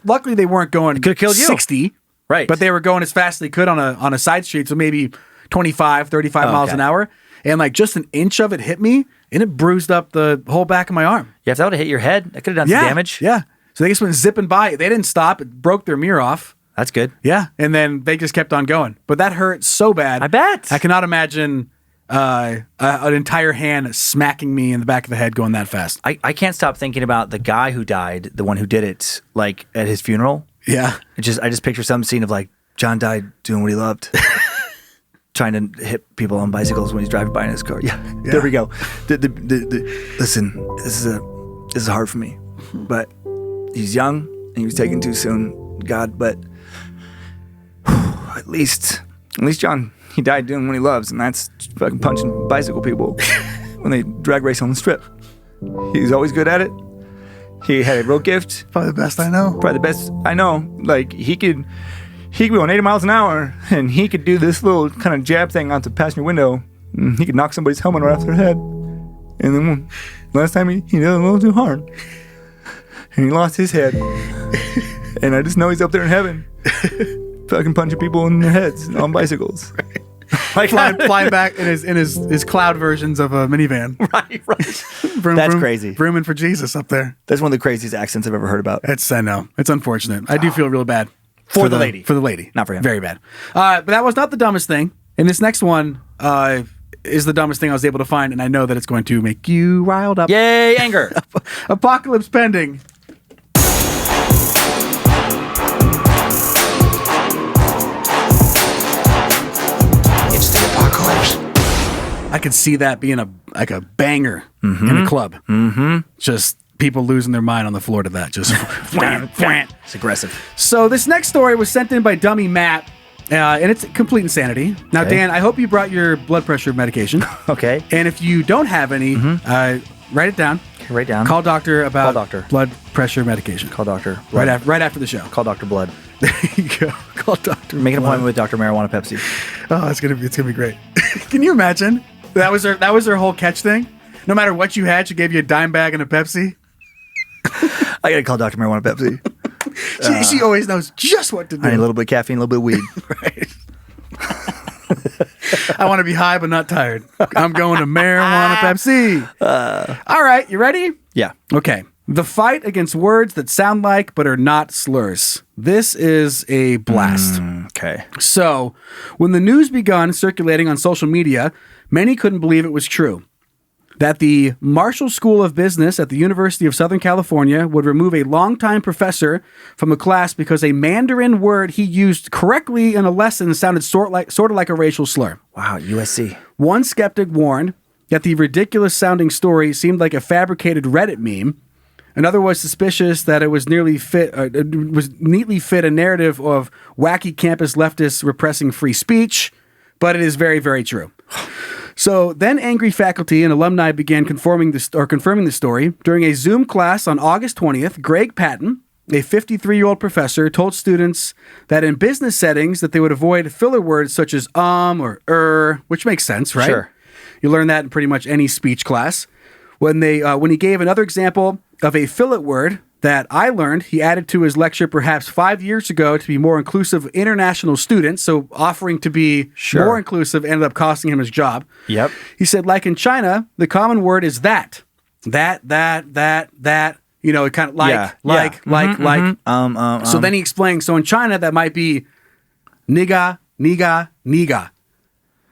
Luckily, they weren't going could have killed you. 60. Right. But they were going as fast as they could on a side street, so maybe 25, 35 miles an hour. And like just an inch of it hit me, and it bruised up the whole back of my arm. Yeah, if that would have hit your head, that could have done some damage. Yeah. So they just went zipping by. They didn't stop. It broke their mirror off. That's good. Yeah. And then they just kept on going. But that hurt so bad. I bet. I cannot imagine an entire hand smacking me in the back of the head going that fast. I can't stop thinking about the guy who died, the one who did it, like at his funeral. Yeah. I just picture some scene of like John died doing what he loved. Trying to hit people on bicycles when he's driving by in his car. Yeah. There we go. Listen, this is hard for me, but he's young and he was taken too soon. God, but at least John, he died doing what he loves, and that's fucking punching bicycle people when they drag race on the strip. He's always good at it. He had a real gift. Probably the best I know. Probably the best I know. Like he could be going 80 miles an hour, and he could do this little kind of jab thing out the passenger window He could knock somebody's helmet right off their head. And then last time he did it a little too hard. And he lost his head. And I just know he's up there in heaven. Fucking punching people in their heads on bicycles. Like flying back in his cloud versions of a minivan. Right. Vroom, That's vroom, crazy. Vrooming for Jesus up there. That's one of the craziest accents I've ever heard about. I know. It's unfortunate. I do feel real bad. For the lady. For the lady. Not for him. Very bad. But that was not the dumbest thing. And this next one is the dumbest thing I was able to find, and I know that it's going to make you riled up. Yay, anger. Apocalypse pending. It's the apocalypse. I could see that being a banger in a club. Mm-hmm. Just people losing their mind on the floor to that. Just It's aggressive. So this next story was sent in by Dummy Matt, and it's complete insanity. Now, Okay. Dan, I hope you brought your blood pressure medication. Okay. And if you don't have any, write it down. Write down. Call doctor about Call doctor. blood pressure medication. Call Dr. right Blood. right after the show. Call Dr. Blood. There you go. Call doctor. Make an Blood. appointment with Dr. Marijuana Pepsi. Oh, it's gonna be great. Can you imagine? That was her whole catch thing. No matter what you had, she gave you a dime bag and a Pepsi. I gotta call Dr. Marijuana Pepsi. She always knows just what to do. I need a little bit of caffeine, a little bit of weed. Right. I want to be high but not tired. I'm going to marijuana Pepsi. All right, you ready? Yeah. Okay. The fight against words that sound like but are not slurs. This is a blast. Okay. So, when the news begun circulating on social media, many couldn't believe it was true. That the Marshall School of Business at the University of Southern California would remove a longtime professor from a class because a Mandarin word he used correctly in a lesson sounded sort of like a racial slur. Wow, USC. One skeptic warned that the ridiculous sounding story seemed like a fabricated Reddit meme. Another was suspicious that it was neatly fit a narrative of wacky campus leftists repressing free speech, but it is very, very true. So then angry faculty and alumni began confirming the story. During a Zoom class on August 20th, Greg Patton, a 53-year-old professor, told students that in business settings that they would avoid filler words such as or which makes sense, right? Sure. You learn that in pretty much any speech class. When he gave another example of a fillet word that I learned, he added to his lecture perhaps 5 years ago to be more inclusive of international students. So offering to be more inclusive ended up costing him his job. Yep. He said, like in China, the common word is that. That. You know, kind of like. So then he explained, so in China, that might be niga,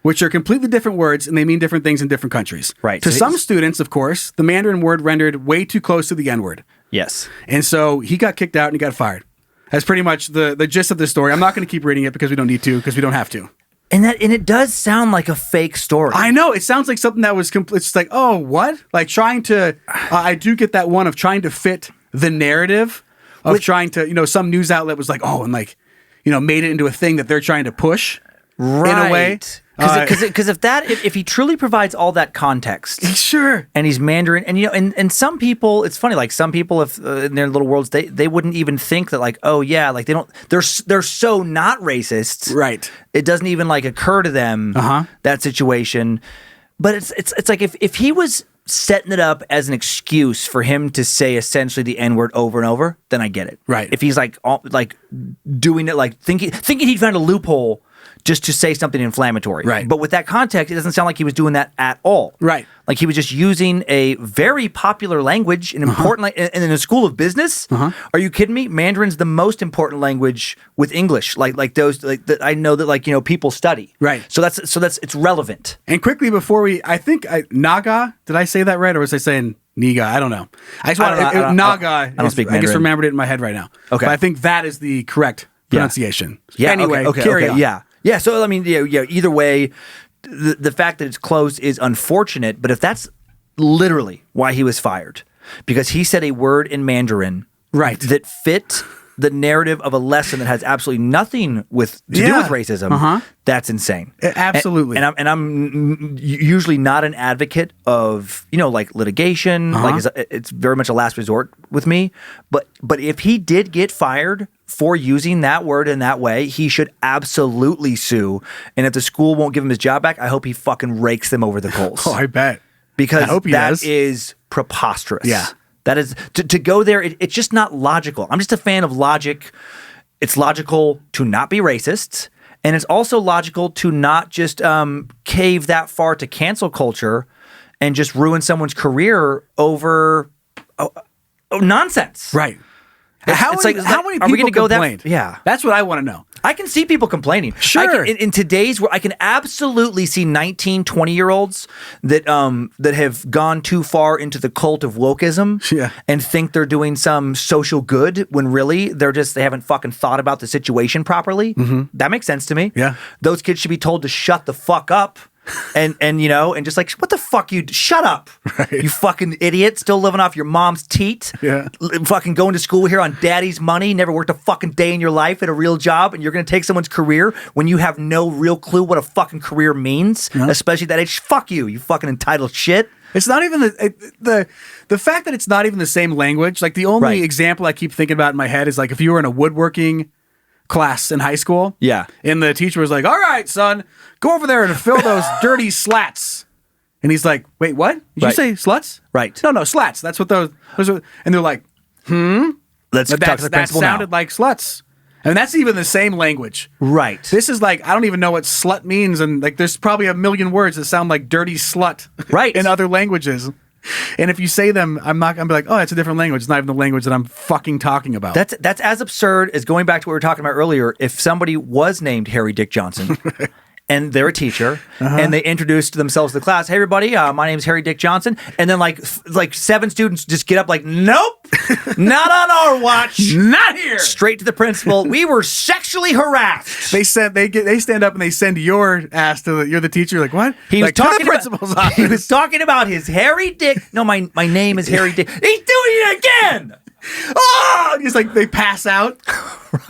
which are completely different words, and they mean different things in different countries. Right. To So some students, of course, the Mandarin word rendered way too close to the N-word. Yes. And so he got kicked out and he got fired. That's pretty much the gist of the story. I'm not going to keep reading it because we don't need to, because we don't have to. And it does sound like a fake story. I know. It sounds like something that was complete. It's like, oh, what? Like trying to, I do get that one of trying to fit the narrative of trying to, some news outlet was like, oh, and like, made it into a thing that they're trying to push in a way. Because if he truly provides all that context, sure, and he's Mandarin, and some people, it's funny, like some people, if in their little worlds, they wouldn't even think that, like, oh yeah, like they're so not racist, right? It doesn't even like occur to them that situation. But it's like if he was setting it up as an excuse for him to say essentially the N-word over and over, then I get it, right? If he's like doing it, like thinking he'd find a loophole just to say something inflammatory. Right. But with that context, it doesn't sound like he was doing that at all. Right. Like he was just using a very popular language, an important and in a school of business. Are you kidding me? Mandarin's the most important language with English. Like those that I know that people study. Right. So that's it's relevant. And quickly before Naga, did I say that right, or was I saying Niga? I don't know. Naga. I don't speak Mandarin. I just remembered it in my head right now. Okay. But I think that is the correct pronunciation. Yeah. Anyway, okay, carry on. Yeah. So I mean, either way, the fact that it's close is unfortunate. But if that's literally why he was fired, because he said a word in Mandarin, right, that fit the narrative of a lesson that has absolutely nothing to do with racism, that's insane. Absolutely. And I'm usually not an advocate of, like litigation. Like it's very much a last resort with me. But if he did get fired for using that word in that way, he should absolutely sue. And if the school won't give him his job back, I hope he fucking rakes them over the coals. Oh, I bet. Because that is preposterous. Yeah. That is, to go there, it's just not logical. I'm just a fan of logic. It's logical to not be racist. And it's also logical to not just cave that far to cancel culture and just ruin someone's career over nonsense. Right. How many are we people gonna go complained? Yeah. That's what I want to know. I can see people complaining. Sure. In today's world, I can absolutely see 19, 20-year-olds that have gone too far into the cult of wokeism and think they're doing some social good when really they haven't fucking thought about the situation properly. That makes sense to me. Yeah. Those kids should be told to shut the fuck up. And just like, what the fuck shut up, you fucking idiot, still living off your mom's teat, fucking going to school here on daddy's money, never worked a fucking day in your life at a real job, and you're gonna take someone's career when you have no real clue what a fucking career means, especially at that age. Fuck you fucking entitled shit. It's not even the fact that it's not even the same language. Like the only example I keep thinking about in my head is like if you were in a woodworking class in high school. Yeah. And the teacher was like, all right, son, go over there and fill those dirty slats. And he's like, wait, what? Did you say sluts? Right. No, slats. That's what those are. And they're like, Let's talk to the principal now. That sounded like sluts. And that's even the same language. Right. This is like, I don't even know what slut means. And like, there's probably a million words that sound like dirty slut. Right. In other languages. And if you say them, I'm not going to be like, oh, that's a different language. It's not even the language that I'm fucking talking about. That's as absurd as going back to what we were talking about earlier. If somebody was named Harry Dick Johnson and they're a teacher and they introduced themselves to the class, hey, everybody, my name's Harry Dick Johnson. And then like 7 students just get up like, nope, not on our watch. Not here. Straight to the principal. We were sexually harassed. They stand up and they send your ass to you're the teacher. You're like, what? He was like, talking to the principal's office. He was talking about his Harry Dick. No, my name is Harry Dick. He's doing it again. Oh, just like they pass out.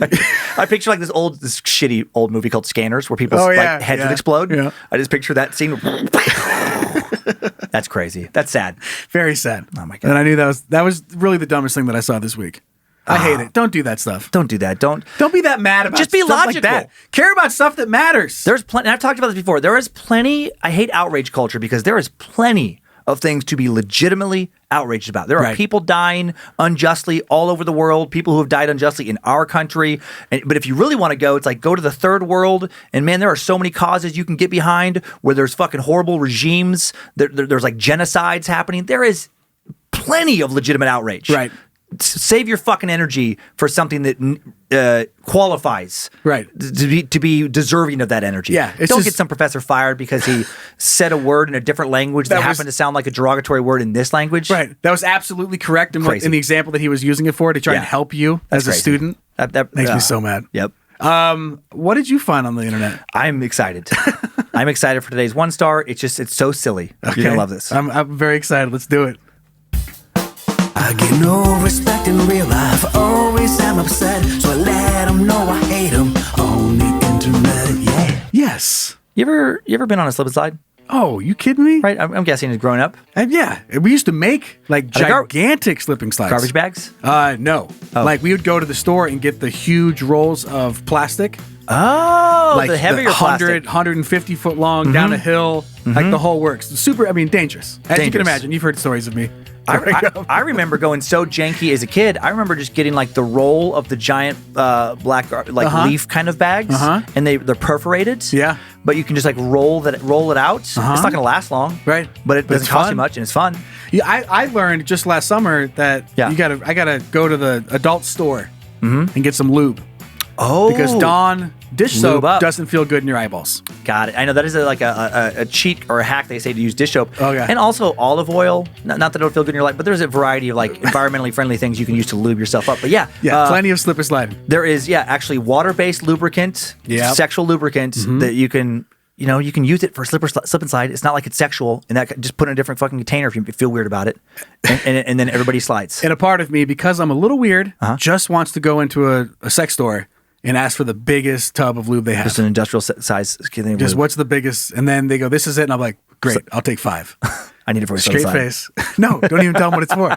Right. I picture like this shitty old movie called Scanners where people's heads would explode. Yeah. I just picture that scene. That's crazy. That's sad. Very sad. Oh my God. And I knew that was really the dumbest thing that I saw this week. I hate it. Don't do that stuff. Don't do that. Don't be that mad about just be stuff logical. Like that. Care about stuff that matters. There's plenty. I've talked about this before. There is plenty. I hate outrage culture because there is plenty of things to be legitimately outraged about. There are people dying unjustly all over the world, people who have died unjustly in our country. But if you really want to go, it's like go to the third world. And man, there are so many causes you can get behind where there's fucking horrible regimes. There's like genocides happening. There is plenty of legitimate outrage. Right. Save your fucking energy for something that qualifies to be deserving of that energy. Yeah, don't get some professor fired because he said a word in a different language that happened to sound like a derogatory word in this language. Right. That was absolutely correct in the example that he was using it for to try and help you as a student. That makes me so mad. Yep. What did you find on the internet? I'm excited. I'm excited for today's 1 star. It's so silly. Okay. You're gonna love this. I'm very excited. Let's do it. I get no respect in real life, always am upset, so I let them know I hate them on the internet, yeah. Yes. You ever been on a slip and slide? Oh, you kidding me? Right, I'm guessing as growing up. Yeah, we used to make like gigantic slipping slides. Garbage bags? No. Oh. Like we would go to the store and get the huge rolls of plastic. Oh, like the heavier 100, 150 foot long down a hill, like the whole works. Super, dangerous. As you can imagine, you've heard stories of me. I remember going so janky as a kid. I remember just getting like the roll of the giant black leaf kind of bags, and they're perforated. Yeah, but you can just like roll it out. It's not going to last long, right? But it doesn't cost you much, and it's fun. Yeah, I learned just last summer that I gotta go to the adult store and get some lube. Oh, because Dawn dish soap doesn't feel good in your eyeballs. Got it. I know that is like a cheat or a hack they say to use dish soap. Oh yeah, and also olive oil. Not that it'll feel good in your life, but there's a variety of like environmentally friendly things you can use to lube yourself up. But plenty of slip and slide. There is actually water-based lubricant, sexual lubricant that you can you can use it for slip and slide. It's not like it's sexual, and that just put it in a different fucking container if you feel weird about it, and then everybody slides. And a part of me, because I'm a little weird, just wants to go into a sex store and ask for the biggest tub of lube they have. Just an industrial size. Just what's the biggest? And then they go, "This is it," and I'm like, "Great, I'll take 5." I need it for a straight face. No, don't even tell them what it's for.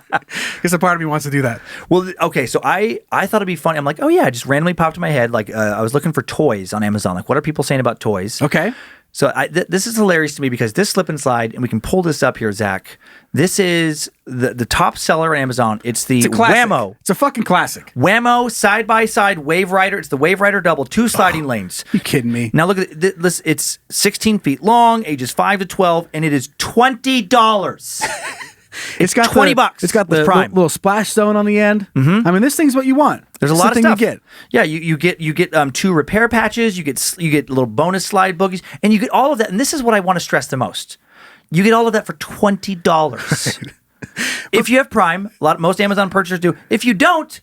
Because a part of me wants to do that. Well, okay, so I thought it'd be funny. I'm like, oh yeah, it just randomly popped in my head. Like I was looking for toys on Amazon. Like, what are people saying about toys? Okay. So this is hilarious to me because this slip and slide, and we can pull this up here, Zach. This is the top seller on Amazon. It's the Whammo. It's a fucking classic. Whammo side-by-side Wave Rider. It's the Wave Rider Double, 2 sliding lanes. You kidding me? Now look at this. It's 16 feet long, ages 5 to 12, and it is $20. It's got $20. It's got the little splash zone on the end. I mean, this thing's what you want. There's a lot of stuff. You get. Yeah, you get 2 repair patches. You get little bonus slide boogies, and you get all of that. And this is what I want to stress the most. You get all of that for $20. If you have Prime, most Amazon purchasers do. If you don't,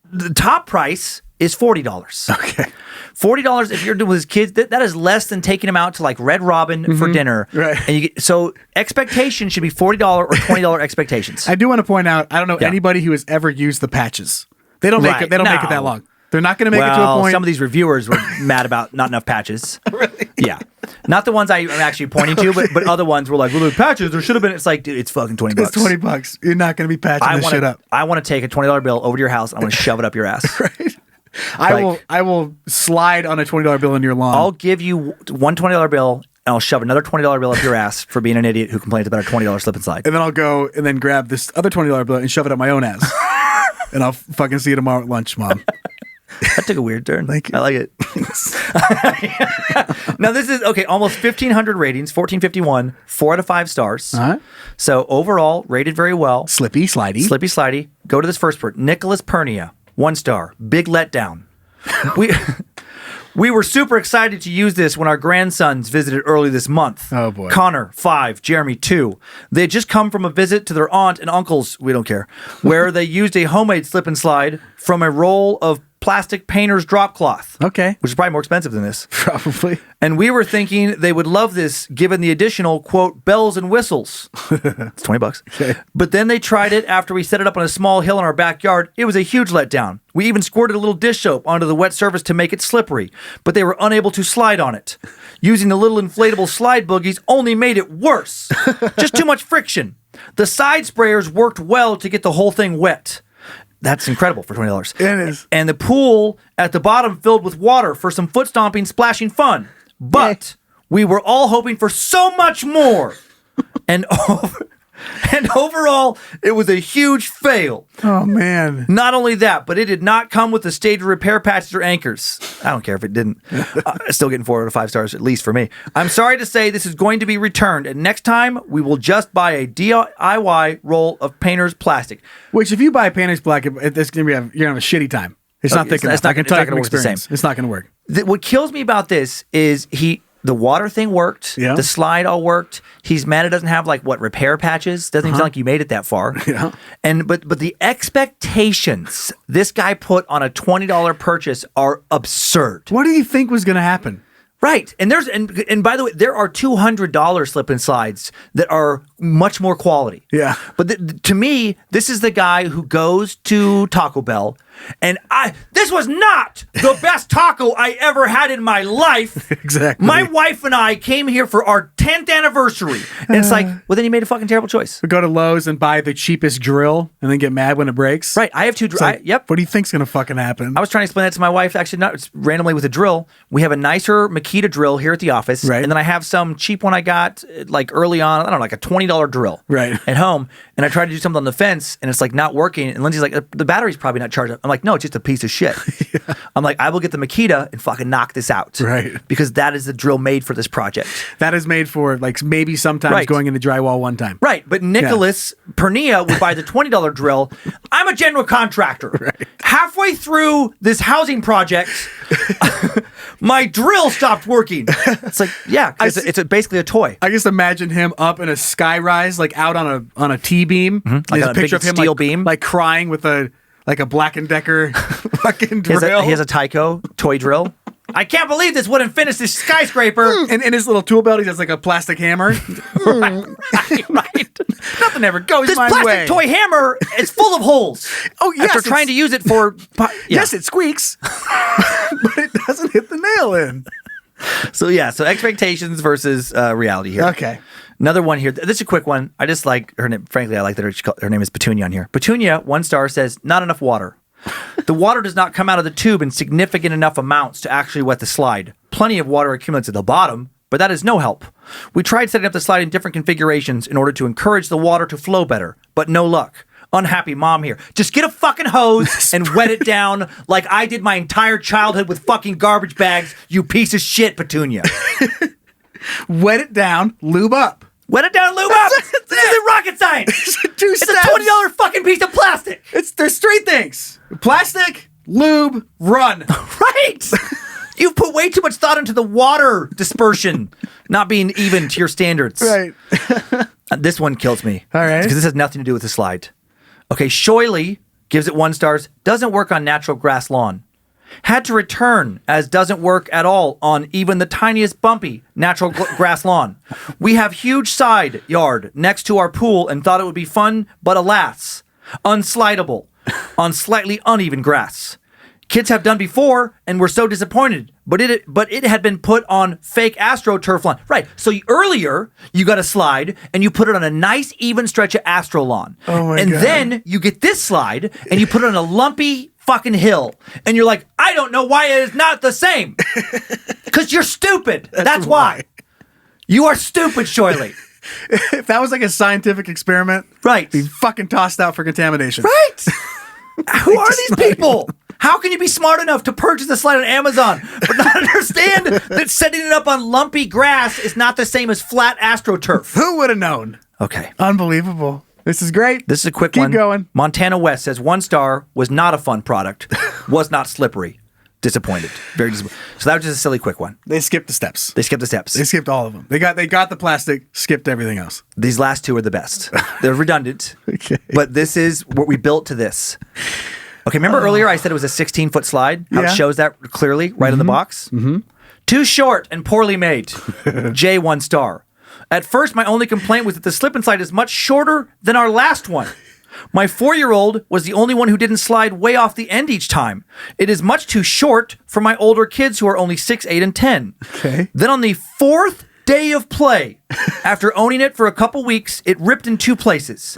the top price is $40. Okay. $40 if you're doing with kids, that is less than taking them out to like Red Robin for dinner. Right. And so expectation should be $40 or $20 expectations. I do want to point out, I don't know anybody who has ever used the patches. They don't make it. They don't make it that long. They're not going to make it to a point. Some of these reviewers were mad about not enough patches. Really? Yeah. Not the ones I'm actually pointing to, but other ones were like, well, the patches, there should have been. It's like, dude, it's fucking $20. It's $20. You're not going to be patching this shit up. I want to take a $20 bill over to your house. I want to shove it up your ass. Right. I will slide on a $20 bill into your lawn. I'll give you one $20 bill, and I'll shove another $20 bill up your ass for being an idiot who complains about a $20 slip and slide. And then I'll go and then grab this other $20 bill and shove it up my own ass. And I'll fucking see you tomorrow at lunch, Mom. That took a weird turn. Thank you. I like it. Now this is almost 1,500 ratings, 1451, 4 out of 5 stars. So overall, rated very well. Slippy, slidey. Go to this first part. Nicholas Pernia, 1 star. Big letdown. We were super excited to use this when our grandsons visited early this month. Oh, boy. Connor, 5, Jeremy, 2. They had just come from a visit to their aunt and uncle's, we don't care, where they used a homemade slip and slide from a roll of plastic painter's drop cloth. Okay. Which is probably more expensive than this. Probably. And we were thinking they would love this given the additional, quote, bells and whistles. It's $20. Okay. But then they tried it after we set it up on a small hill in our backyard. It was a huge letdown. We even squirted a little dish soap onto the wet surface to make it slippery, but they were unable to slide on it. Using the little inflatable slide boogies only made it worse. Just too much friction. The side sprayers worked well to get the whole thing wet. That's incredible for $20. It is. And the pool at the bottom filled with water for some foot stomping, splashing fun. But we were all hoping for so much more. And overall, it was a huge fail. Oh, man. Not only that, but it did not come with the stated repair patches or anchors. I don't care if it didn't. Still getting 4 out of 5 stars, at least for me. I'm sorry to say this is going to be returned, and next time we will just buy a DIY roll of painter's plastic. Which, if you buy painter's black, you're going to have a shitty time. It's not thick enough. I can tell you from experience. It's not going to work. What kills me about this is the water thing worked. Yeah. The slide all worked. He's mad it doesn't have repair patches. Doesn't even sound like you made it that far. Yeah. But the expectations this guy put on a $20 purchase are absurd. What do you think was going to happen? Right. And by the way, there are $200 slip and slides that are much more quality. Yeah. But to me, this is the guy who goes to Taco Bell and this was not the best taco I ever had in my life. Exactly. My wife and I came here for our 10th anniversary. And it's like, well, then you made a fucking terrible choice. We go to Lowe's and buy the cheapest drill and then get mad when it breaks. Right. I have 2 drills. Yep. What do you think's going to fucking happen? I was trying to explain that to my wife, actually, not randomly with a drill. We have a nicer Makita drill here at the office. Right. And then I have some cheap one I got early on, I don't know, like a $20 drill. Right. At home. And I tried to do something on the fence and it's not working. And Lindsay's like, the battery's probably not charged up. I'm like, no, it's just a piece of shit. Yeah. I'm like, I will get the Makita and fucking knock this out. Right. Because that is the drill made for this project. That is made for maybe sometimes going into drywall one time. Right. But Nicholas Pernia would buy the $20 drill. I'm a general contractor. Right. Halfway through this housing project, my drill stopped working. It's like, yeah, it's basically a toy. I just imagine him up in a sky rise, out on a T-beam. Mm-hmm. Like a picture of him steel beam. Crying with a Black & Decker fucking drill. He has a Tyco toy drill. I can't believe this wouldn't finish this skyscraper. And in his little tool belt, he has like a plastic hammer. right. Nothing ever goes This my plastic way. toy hammer is full of holes. Oh, yes. After trying to use it for... Yes, it squeaks, but it doesn't hit the nail in. So expectations versus reality here. Okay. Another one here. This is a quick one. I just like her name. Frankly, I like that her name is Petunia on here. Petunia, 1 star, says, not enough water. The water does not come out of the tube in significant enough amounts to actually wet the slide. Plenty of water accumulates at the bottom, but that is no help. We tried setting up the slide in different configurations in order to encourage the water to flow better, but no luck. Unhappy mom here. Just get a fucking hose and wet it down like I did my entire childhood with fucking garbage bags, you piece of shit, Petunia. Wet it down, lube up. Wet it down, lube up. This isn't rocket science. It's a $20 fucking piece of plastic. There's 3 things: plastic, lube, run. Right. You've put way too much thought into the water dispersion not being even to your standards. Right. This one kills me. All right. Because this has nothing to do with the slide. Okay, Shoily gives it 1 star. Doesn't work on natural grass lawn. Had to return, as doesn't work at all on even the tiniest bumpy natural grass lawn. We have huge side yard next to our pool and thought it would be fun, but alas, unslidable on slightly uneven grass. Kids have done before and were so disappointed, but it had been put on fake AstroTurf lawn. Right, so earlier you got a slide and you put it on a nice even stretch of Astro lawn. Oh my and God. then you get this slide and you put it on a lumpy fucking hill. And you're like, I don't know why it is not the same. Because you're stupid. That's why. You are stupid, Shoily. If that was like a scientific experiment, Right. be fucking tossed out for contamination. Right? Who are these people? How can you be smart enough to purchase a slide on Amazon but not understand that setting it up on lumpy grass is not the same as flat AstroTurf? Who would have known? Okay. Unbelievable. This is great. This is a quick Keep one. going. Montana West says 1 star, was not a fun product, was not slippery. Disappointed. Very disappointed. So that was just a silly quick one. They skipped the steps. They skipped the steps. They skipped all of them. They got the plastic, skipped everything else. These last 2 are the best. They're redundant, Okay. but this is what we built to this. Okay, remember earlier I said it was a 16-foot slide? How Yeah. it shows that clearly right in the box? Mm-hmm. Too short and poorly made. J 1 star. At first, my only complaint was that the slip and slide is much shorter than our last one. My 4-year-old was the only one who didn't slide way off the end each time. It is much too short for my older kids who are only 6, 8, and 10. Okay. Then on the 4th day of play, after owning it for a couple weeks, it ripped in 2 places.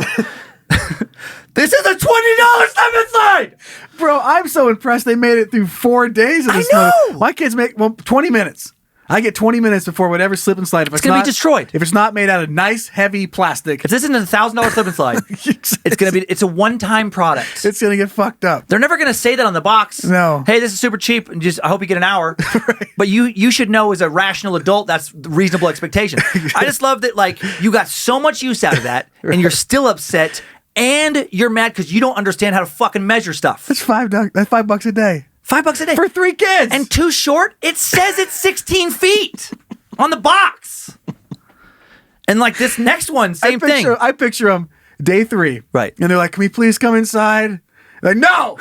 This is a $20 slip and slide! Bro, I'm so impressed they made it through 4 days of this. I know! My kids make 20 minutes. I get 20 minutes before whatever slip and slide. If it's gonna be not destroyed. If it's not made out of nice, heavy plastic, If this isn't a $1,000 slip and slide, it's a one-time product. it's gonna get fucked up. They're never going to say that on the box. No. Hey, this is super cheap, and I hope you get an hour. But you should know as a rational adult that's reasonable expectation. I just love that you got so much use out of that, and you're still upset, and you're mad because you don't understand how to fucking measure stuff. That's $5 a day. $5 a day For 3 kids. and too short. It says it's 16 feet on the box. And this next one, same thing. I picture them day 3. Right. And they're like, can we please come inside? Like, no!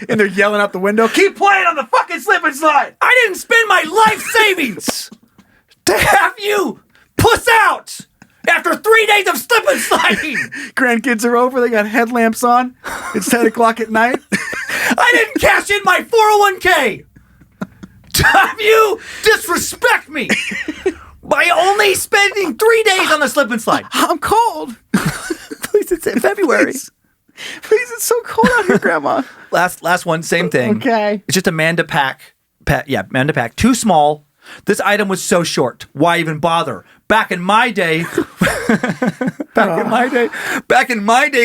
And they're yelling out the window, keep playing on the fucking slip and slide! I didn't spend my life savings to have you puss out after 3 days of slip and sliding. Grandkids are over, they got headlamps on. It's 10 o'clock at night. I didn't cash in my 401k to have you disrespect me by only spending 3 days on the slip and slide. I'm cold. Please, it's in February. Please, it's so cold out here, Grandma. Last one, same thing. Okay. It's just a Manda pack. Manda pack. Too small. This item was so short. Why even bother? Back in my day,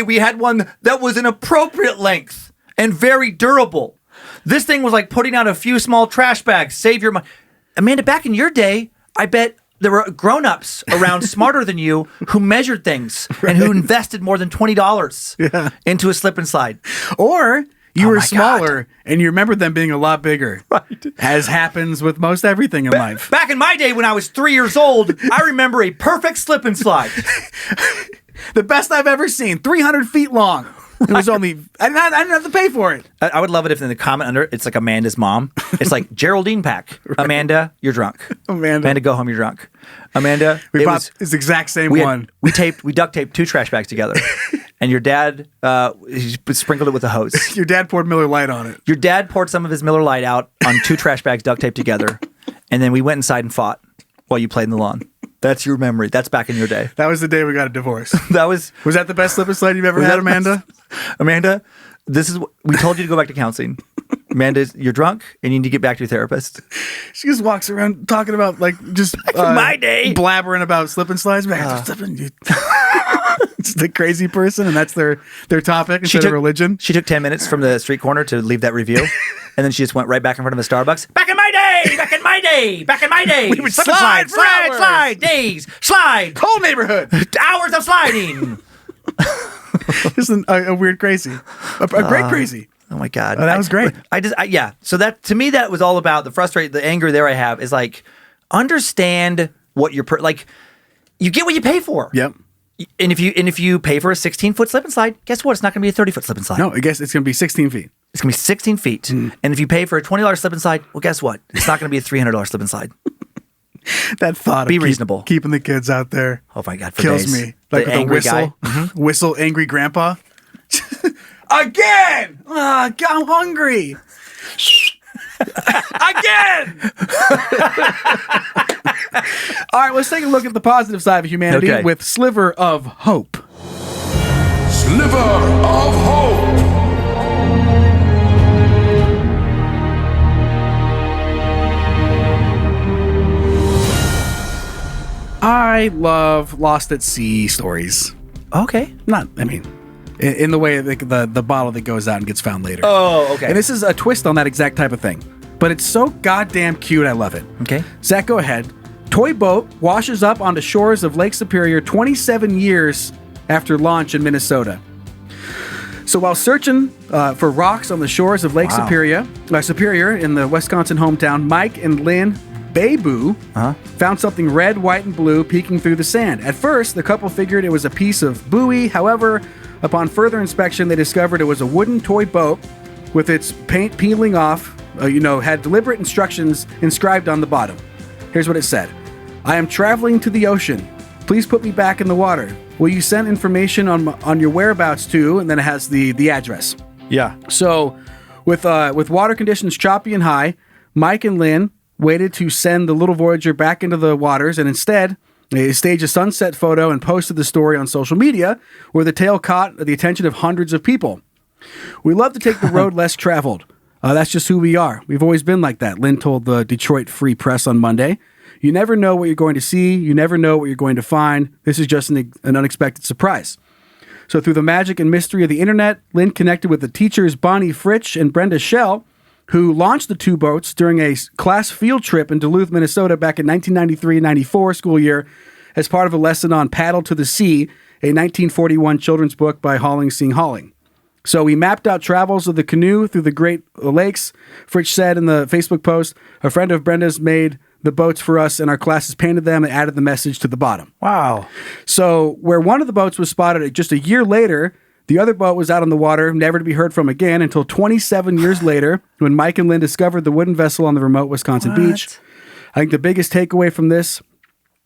we had one that was an appropriate length and very durable. This thing was like putting out a few small trash bags. Save your money. Amanda, back in your day, I bet there were grown-ups around smarter than you who measured things and who invested more than $20 into a slip and slide. Or you were my smaller and you remember them being a lot bigger. Right. As happens with most everything in life. Back in my day when I was 3 years old, I remember a perfect slip and slide. The best I've ever seen. 300 feet long. It was only I didn't have to pay for it. I would love it if in the comment under it's like Amanda's mom. It's like Geraldine Pack. Amanda, you're drunk. Amanda, go home. You're drunk. Amanda, it's the exact same one. We duct taped 2 trash bags together, and your dad he sprinkled it with a hose. Your dad poured Miller Lite on it. Your dad poured some of his Miller Lite out on 2 trash bags duct taped together, and then we went inside and fought while you played in the lawn. That's your memory. That's back in your day. That was the day we got a divorce. Was that the best slip and slide you've ever had, Amanda? Amanda, we told you to go back to counseling. Amanda, you're drunk and you need to get back to your therapist. She just walks around talking about just my day, blabbering about slip and slides. It's the crazy person, and that's their topic instead of religion. She took 10 minutes from the street corner to leave that review, and then she just went right back in front of a Starbucks. Back in my day, back in my day, back in my day. We would slide, days, slide. Whole neighborhood, hours of sliding. Just a weird crazy, a great crazy. Oh my God, that was great. Yeah. So that to me, that was all about the anger there I have is like understand what you're like. You get what you pay for. Yep. And if you pay for a 16-foot slip and slide, guess what? It's not going to be a 30-foot slip and slide. No, I guess it's going to be 16 feet. It's going to be 16 feet. Mm. And if you pay for a $20 slip and slide, well, guess what? It's not going to be a $300 slip and slide. That thought be of reasonable. Keeping the kids out there. Oh my God, for kills days. me. Like the with angry whistle, guy. Mm-hmm. Whistle, angry grandpa. Again! I'm hungry. Again! All right, let's take a look at the positive side of humanity with Sliver of Hope. Sliver of Hope. I love Lost at Sea stories. Okay. In the way the bottle that goes out and gets found later. Oh, okay. And this is a twist on that exact type of thing. But it's so goddamn cute, I love it. Okay. Zach, go ahead. Toy boat washes up onto shores of Lake Superior 27 years after launch in Minnesota. So while searching for rocks on the shores of Lake Superior in the Wisconsin hometown, Mike and Lynn Babu found something red, white, and blue peeking through the sand. At first, the couple figured it was a piece of buoy. However, upon further inspection, they discovered it was a wooden toy boat with its paint peeling off, had deliberate instructions inscribed on the bottom. Here's what it said. I am traveling to the ocean. Please put me back in the water. Will you send information on your whereabouts too? And then it has the address. Yeah. So with water conditions choppy and high, Mike and Lynn waited to send the little Voyager back into the waters, and instead they staged a sunset photo and posted the story on social media, where the tale caught the attention of hundreds of people. We love to take the road less traveled. That's just who we are. We've always been like that, Lynn told the Detroit Free Press on Monday. You never know what you're going to see. You never know what you're going to find. This is just an unexpected surprise. So through the magic and mystery of the internet, Lynn connected with the teachers Bonnie Fritsch and Brenda Schell, who launched the 2 boats during a class field trip in Duluth, Minnesota back in 1993-94 school year as part of a lesson on Paddle to the Sea, a 1941 children's book by Sing Halling. So we mapped out travels of the canoe through the Great Lakes. Fritsch said in the Facebook post, a friend of Brenda's made the boats for us and our classes painted them and added the message to the bottom. Wow. So where one of the boats was spotted just a year later, the other boat was out on the water, never to be heard from again until 27 years later when Mike and Lynn discovered the wooden vessel on the remote Wisconsin beach. I think the biggest takeaway from this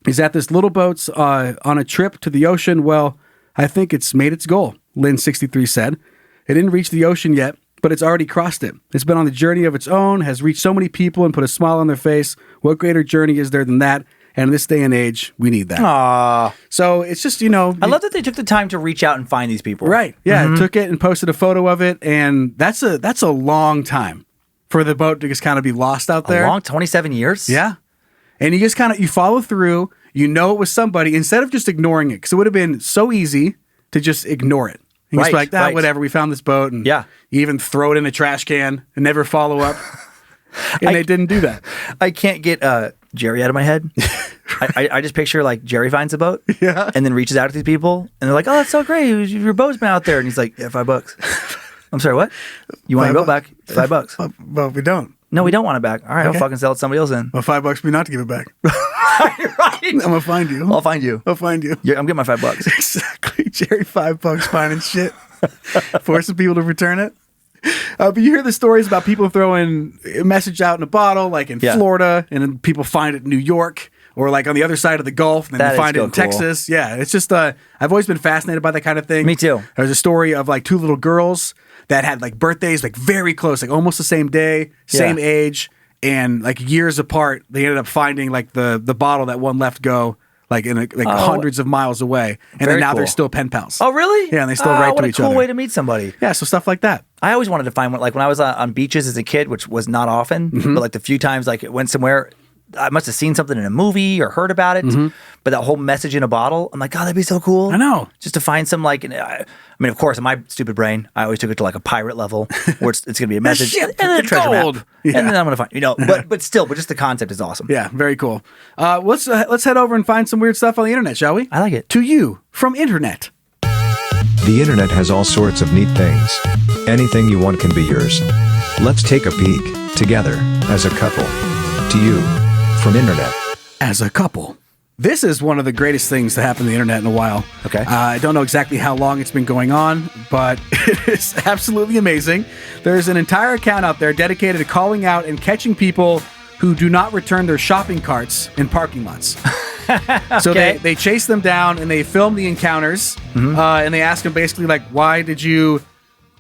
is that this little boat's on a trip to the ocean. Well, I think it's made its goal, Lynn 63 said. It didn't reach the ocean yet, but it's already crossed it. It's been on the journey of its own, has reached so many people and put a smile on their face. What greater journey is there than that? And in this day and age, we need that. Aww. So it's just, I love that they took the time to reach out and find these people. Right. Yeah. Took it and posted a photo of it. And that's a long time for the boat to just kind of be lost out there. A long 27 years? Yeah. And you just you follow through, it was somebody, instead of just ignoring it, because it would have been so easy to just ignore it. And just be like, whatever, we found this boat. And you even throw it in a trash can and never follow up. And they didn't do that. I can't get Jerry out of my head. I just picture like Jerry finds a boat and then reaches out to these people and they're like, oh, that's so great. Your boat's been out there. And he's like, yeah, $5. I'm sorry, what? You want your boat back? It's $5. Well, we don't. No, we don't want it back. All right, I'll fucking sell it to somebody else then. Well, $5 for me not to give it back. You're right. I'm going to find you. I'll find you. I'll find you. Yeah, I'm getting my $5. Exactly. Jerry, $5 finding shit. Forcing people to return it. But you hear the stories about people throwing a message out in a bottle, like in Florida, and then people find it in New York, or like on the other side of the Gulf, and then they find it in Texas. Yeah, it's just, I've always been fascinated by that kind of thing. Me too. There's a story of like two little girls that had like birthdays like very close, like almost the same day, same age, and like years apart. They ended up finding like the bottle that one left go. Like hundreds of miles away, and then now they're still pen pals. Oh, really? Yeah, and they still write to each other. What a cool way to meet somebody. Yeah, so stuff like that. I always wanted to find one. Like when I was on beaches as a kid, which was not often, but like the few times like it went somewhere, I must have seen something in a movie or heard about it. But that whole message in a bottle, I'm like, God, that'd be so cool. I know. Just to find some like, I mean, of course, in my stupid brain, I always took it to like a pirate level where it's going to be a message and then a treasure map. Yeah. And then I'm going to find, but still, just the concept is awesome. Yeah, very cool. Let's head over and find some weird stuff on the internet, shall we? I like it. To you from internet. The internet has all sorts of neat things. Anything you want can be yours. Let's take a peek together as a couple. To you from internet. As a couple. This is one of the greatest things that happened to the internet in a while. Okay. I don't know exactly how long it's been going on, but it is absolutely amazing. There's an entire account out there dedicated to calling out and catching people who do not return their shopping carts in parking lots. So they chase them down and they film the encounters, and they ask them basically like, why did you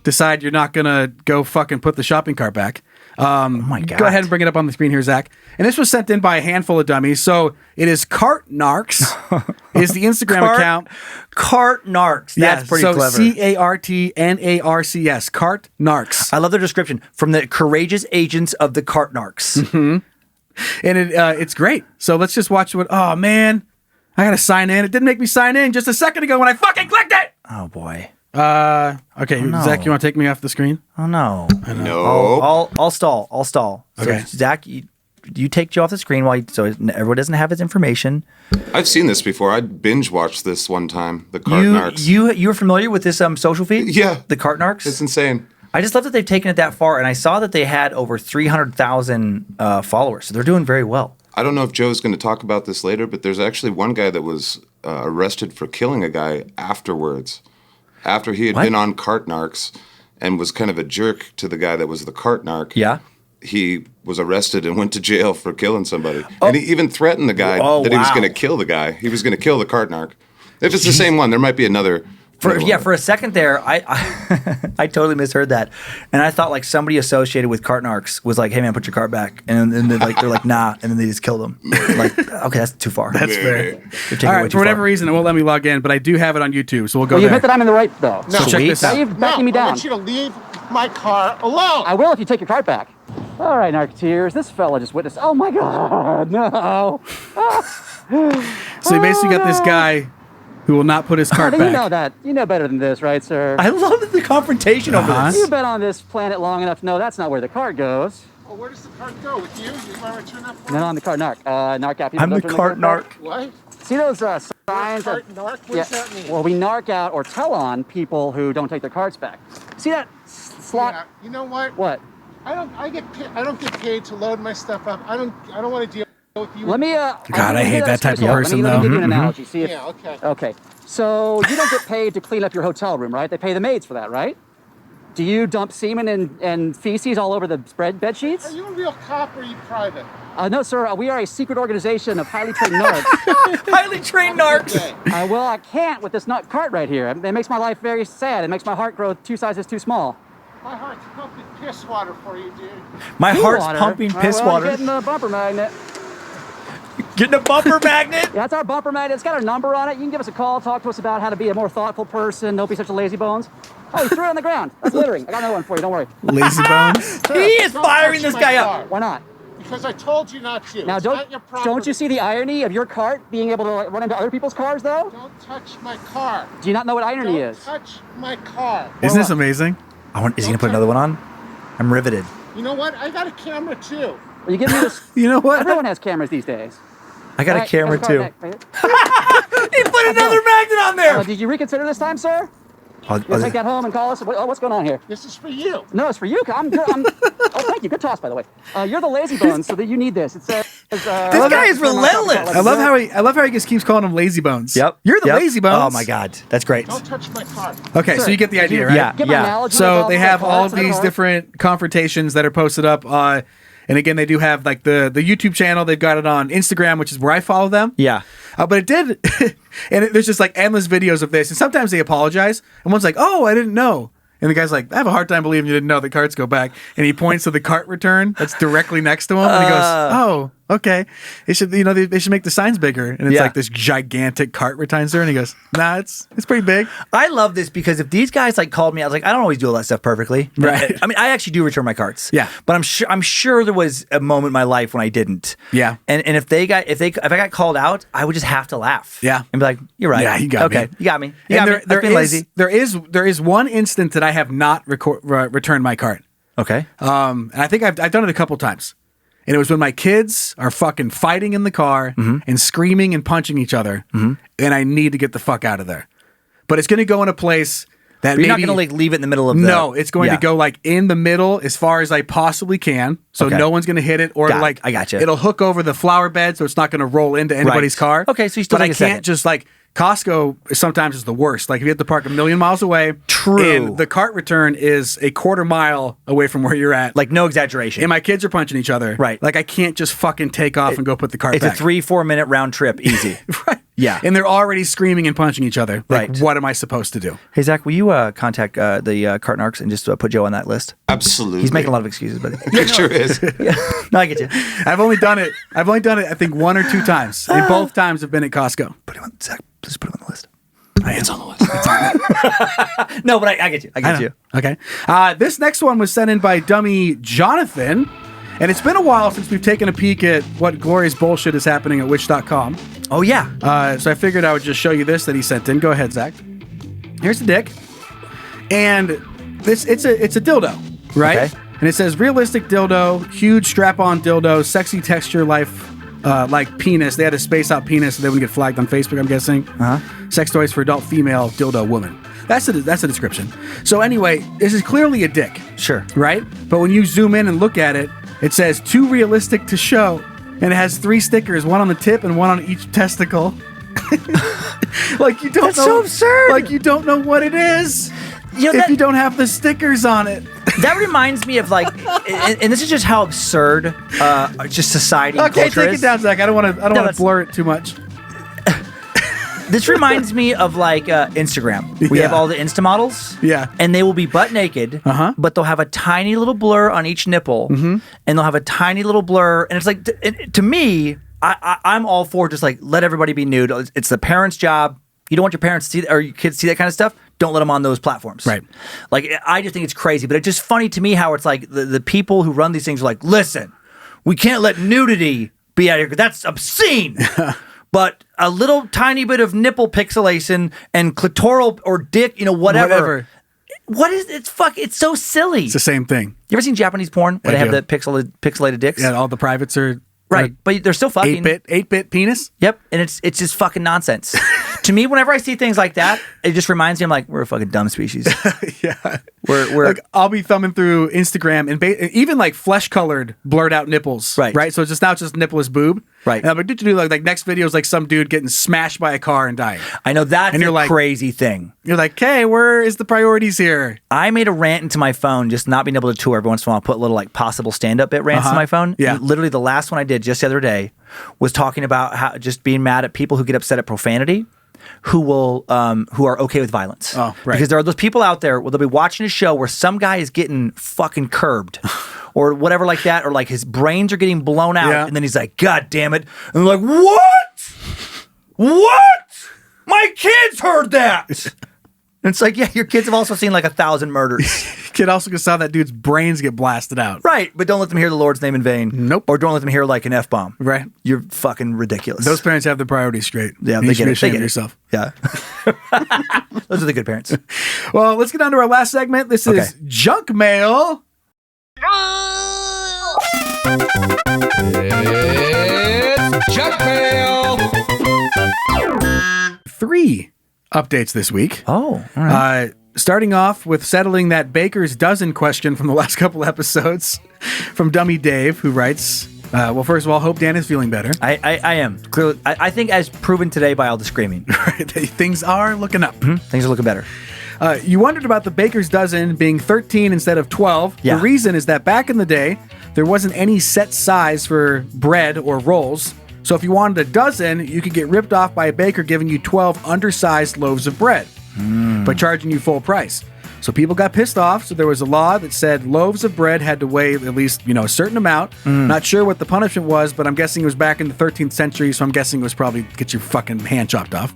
decide you're not going to go fucking put the shopping cart back? Oh my God. Go ahead and bring it up on the screen here, Zach. And this was sent in by a handful of dummies. So it is Cart Narcs is the Instagram account. Cart Narcs. That's pretty clever. CartNarcs. Cart Narcs. I love their description. From the courageous agents of the Cart Narcs. And it's great. So let's just watch what. Oh, man. I got to sign in. It didn't make me sign in just a second ago when I fucking clicked it. Oh, boy. Okay, no. Zach, you want to take me off the screen? Oh, no. No. I'll stall. Okay. So, Zach, you take Joe off the screen so everyone doesn't have his information. I've seen this before. I binge watched this one time. The Cart Narcs. You were familiar with this social feed? Yeah. The Cart Narcs? It's insane. I just love that they've taken it that far, and I saw that they had over 300,000 followers, so they're doing very well. I don't know if Joe's going to talk about this later, but there's actually one guy that was arrested for killing a guy afterwards. After he had been on Cart Narcs and was kind of a jerk to the guy that was the Cart Narc. Yeah. He was arrested and went to jail for killing somebody. And he even threatened the guy that he was going to kill the guy. He was going to kill the Cart Narc. If it's the same one, there might be another. For a second there, I I totally misheard that, and I thought like somebody associated with Cart Narcs was like, "Hey man, put your cart back," and then they're like, "Nah," and then they just killed him. Like, okay, that's too far. That's fair. All right, for whatever reason, it won't let me log in, but I do have it on YouTube, so we'll go you there. admit that I'm in the right, though. No. So check this out. Now you're backing me down. I want you to leave my car alone. I will if you take your cart back. All right, Narketeers, this fella just witnessed. Oh my God, no. So you basically got this guy who will not put his cart back. You know that. You know better than this, right, sir? I love the confrontation over this. You've been on this planet long enough to know that's not where the cart goes. Well, where does the cart go? With you? You want to return that for me? No, I'm the cart narc. Narc out people. I'm the cart narc. What? See those signs? Cart narc? What does that mean? Well, we narc out or tell on people who don't take their carts back. See that slot? Yeah, you know what? What? I don't get paid to load my stuff up. I don't want to deal with you. Let me. God, I hate that type of person, Let me give you though. an analogy. See if. Yeah. Okay. Okay. So you don't get paid to clean up your hotel room, right? They pay the maids for that, right? Do you dump semen and feces all over the bed sheets? Are you a real cop or are you private? No, sir. We are a secret organization of highly trained narcs. Highly trained narcs. Well, I can't with this nut cart right here. It makes my life very sad. It makes my heart grow 2 sizes too small. My heart's pumping piss water for you, dude. My heart's pumping piss water. Getting the bumper magnet. Getting a bumper magnet? Yeah, that's our bumper magnet. It's got our number on it. You can give us a call, talk to us about how to be a more thoughtful person. Don't be such a lazy bones. Oh, he threw it on the ground. That's littering. I got another one for you. Don't worry. Lazy bones. He is firing this guy up. Why not? Because I told you not to. Now, don't you see the irony of your cart being able to run into other people's cars, though? Don't touch my car. Do you not know what irony is? Don't touch my car. Isn't this amazing? Is he gonna put another one on? I'm riveted. You know what? I got a camera too. Well, you give me this. You know what? Everyone has cameras these days. I got a camera too. He put another magnet on there. Did you reconsider this time, sir? You'll take that home and call us. What's going on here? This is for you. No, it's for you. Oh, thank you. Good toss, by the way. You're the lazy bones, so that you need this. It says This guy is relentless. I love how he just keeps calling him lazy bones. Yep. You're the lazy bones. Oh my god, that's great. Don't touch my car. Okay, so you get the idea, right? Yeah. So they have all of these different confrontations that are posted up. And again, they do have like the YouTube channel. They've got it on Instagram, which is where I follow them. Yeah. But it did, there's just like endless videos of this. And sometimes they apologize. And one's like, oh, I didn't know. And the guy's like, I have a hard time believing you didn't know the carts go back. And he points to the cart return that's directly next to him. And he goes, oh, okay. They should make the signs bigger. And it's like this gigantic cart returns there. And he goes, nah, it's pretty big. I love this because if these guys like called me, I was like, I don't always do all that stuff perfectly. Right. I mean, I actually do return my carts. Yeah. But I'm sure there was a moment in my life when I didn't. Yeah. And if I got called out, I would just have to laugh. Yeah. And be like, you're right. Yeah, you got me. Okay, you got me. And I've been lazy. there is one instant that I have not returned my cart. Okay. And I think I've done it a couple times. And it was when my kids are fucking fighting in the car and screaming and punching each other. And I need to get the fuck out of there. But it's going to go in a place that you're not going to like leave it in the middle of the... No, it's going to go like in the middle as far as I possibly can. So no one's going to hit it or I gotcha. It'll hook over the flower bed so it's not going to roll into anybody's car. Okay, so you still But I take a can't second. just like... Costco sometimes is the worst. Like if you have to park a million miles away. True. And the cart return is a quarter mile away from where you're at. Like no exaggeration. And my kids are punching each other. Right. Like I can't just fucking take off and go put the cart back. It's a 3-4 minute round trip. Easy. Right. Yeah. And they're already screaming and punching each other. Like, Right. what am I supposed to do? Hey, Zach, will you contact the cart narcs and just put Joe on that list? Absolutely. He's making a lot of excuses, buddy. It sure is. No, I get you. I've only done it, I think, 1 or 2 times. And both times have been at Costco. Put him on, Zach, please put him on the list. It's on the list. No, but I get you. I get you. Okay. This next one was sent in by dummy Jonathan. And it's been a while since we've taken a peek at what glorious bullshit is happening at Wish.com. Oh, yeah. So I figured I would just show you this that he sent in. Go ahead, Zach. Here's the dick. And it's a dildo, right? Okay. And it says realistic dildo, huge strap-on dildo, sexy texture life like penis. They had a space out penis so they wouldn't get flagged on Facebook, I'm guessing. Sex toys for adult female dildo woman. That's the description. So anyway, this is clearly a dick. Sure. Right? But when you zoom in and look at it, it says too realistic to show. And it has 3 stickers, one on the tip and one on each testicle. Like you don't That's know. so absurd. Like you don't know what it is. You know, if you don't have the stickers on it. That reminds me of like, and this is just how absurd just society and Okay, culture take is. it down, Zach. I don't want to that's- blur it too much. This reminds me of like Instagram. We Yeah. have all the Insta models. Yeah. And they will be butt naked, but they'll have a tiny little blur on each nipple, and they'll have a tiny little blur. And it's like, to me, I'm all for just like, let everybody be nude. It's the parents' job. You don't want your parents to see or your kids to see that kind of stuff. Don't let them on those platforms. Right. Like, I just think it's crazy. But it's just funny to me how it's like the people who run these things are like, listen, we can't let nudity be out here because that's obscene. But a little tiny bit of nipple pixelation and clitoral or dick, whatever. What is it's so silly. It's the same thing. You ever seen Japanese porn where I they have do. the pixelated dicks? Yeah, all the privates are Right, but they're still fucking 8-bit penis. Yep, and it's just fucking nonsense. To me, whenever I see things like that, it just reminds me, I'm like, we're a fucking dumb species. Yeah, we're like I'll be thumbing through Instagram and even like flesh colored blurred out nipples. Right. So it's just now it's just nippless boob. Right. And I'm like, do like next video is like some dude getting smashed by a car and dying. I know that's and you're a like, crazy thing. You're like, hey, where is the priorities here? I made a rant into my phone, just not being able to tour every once in a while. Put little like possible stand up bit rants in my phone. Yeah. And literally the last one I did just the other day was talking about how just being mad at people who get upset at profanity. Who are okay with violence. Oh, right. Because there are those people out there where they'll be watching a show where some guy is getting fucking curbed or whatever like that, or like his brains are getting blown out, and then he's like, God damn it. And they're like, What? My kids heard that. And it's like, yeah, your kids have also seen like 1,000 murders. Kid also saw that dude's brains get blasted out. Right, but don't let them hear the Lord's name in vain. Nope. Or don't let them hear like an F-bomb. Right. You're fucking ridiculous. Those parents have their priorities straight. Yeah, you they should get be it. ashamed They of get it. yourself. Yeah. Those are the good parents. Well, let's get on to our last segment. This is Junk Mail. It's Junk Mail. 3 updates this week. Oh, all right. Starting off with settling that baker's dozen question from the last couple episodes from Dummy Dave, who writes, Well, first of all, hope Dan is feeling better. I am. Clearly, I think as proven today by all the screaming. Things are looking up. Things are looking better. You wondered about the baker's dozen being 13 instead of 12. Yeah. The reason is that back in the day, there wasn't any set size for bread or rolls. So if you wanted a dozen, you could get ripped off by a baker giving you 12 undersized loaves of bread, but charging you full price. So people got pissed off. So there was a law that said loaves of bread had to weigh at least, a certain amount. Not sure what the punishment was, but I'm guessing it was back in the 13th century. So I'm guessing it was probably get your fucking hand chopped off.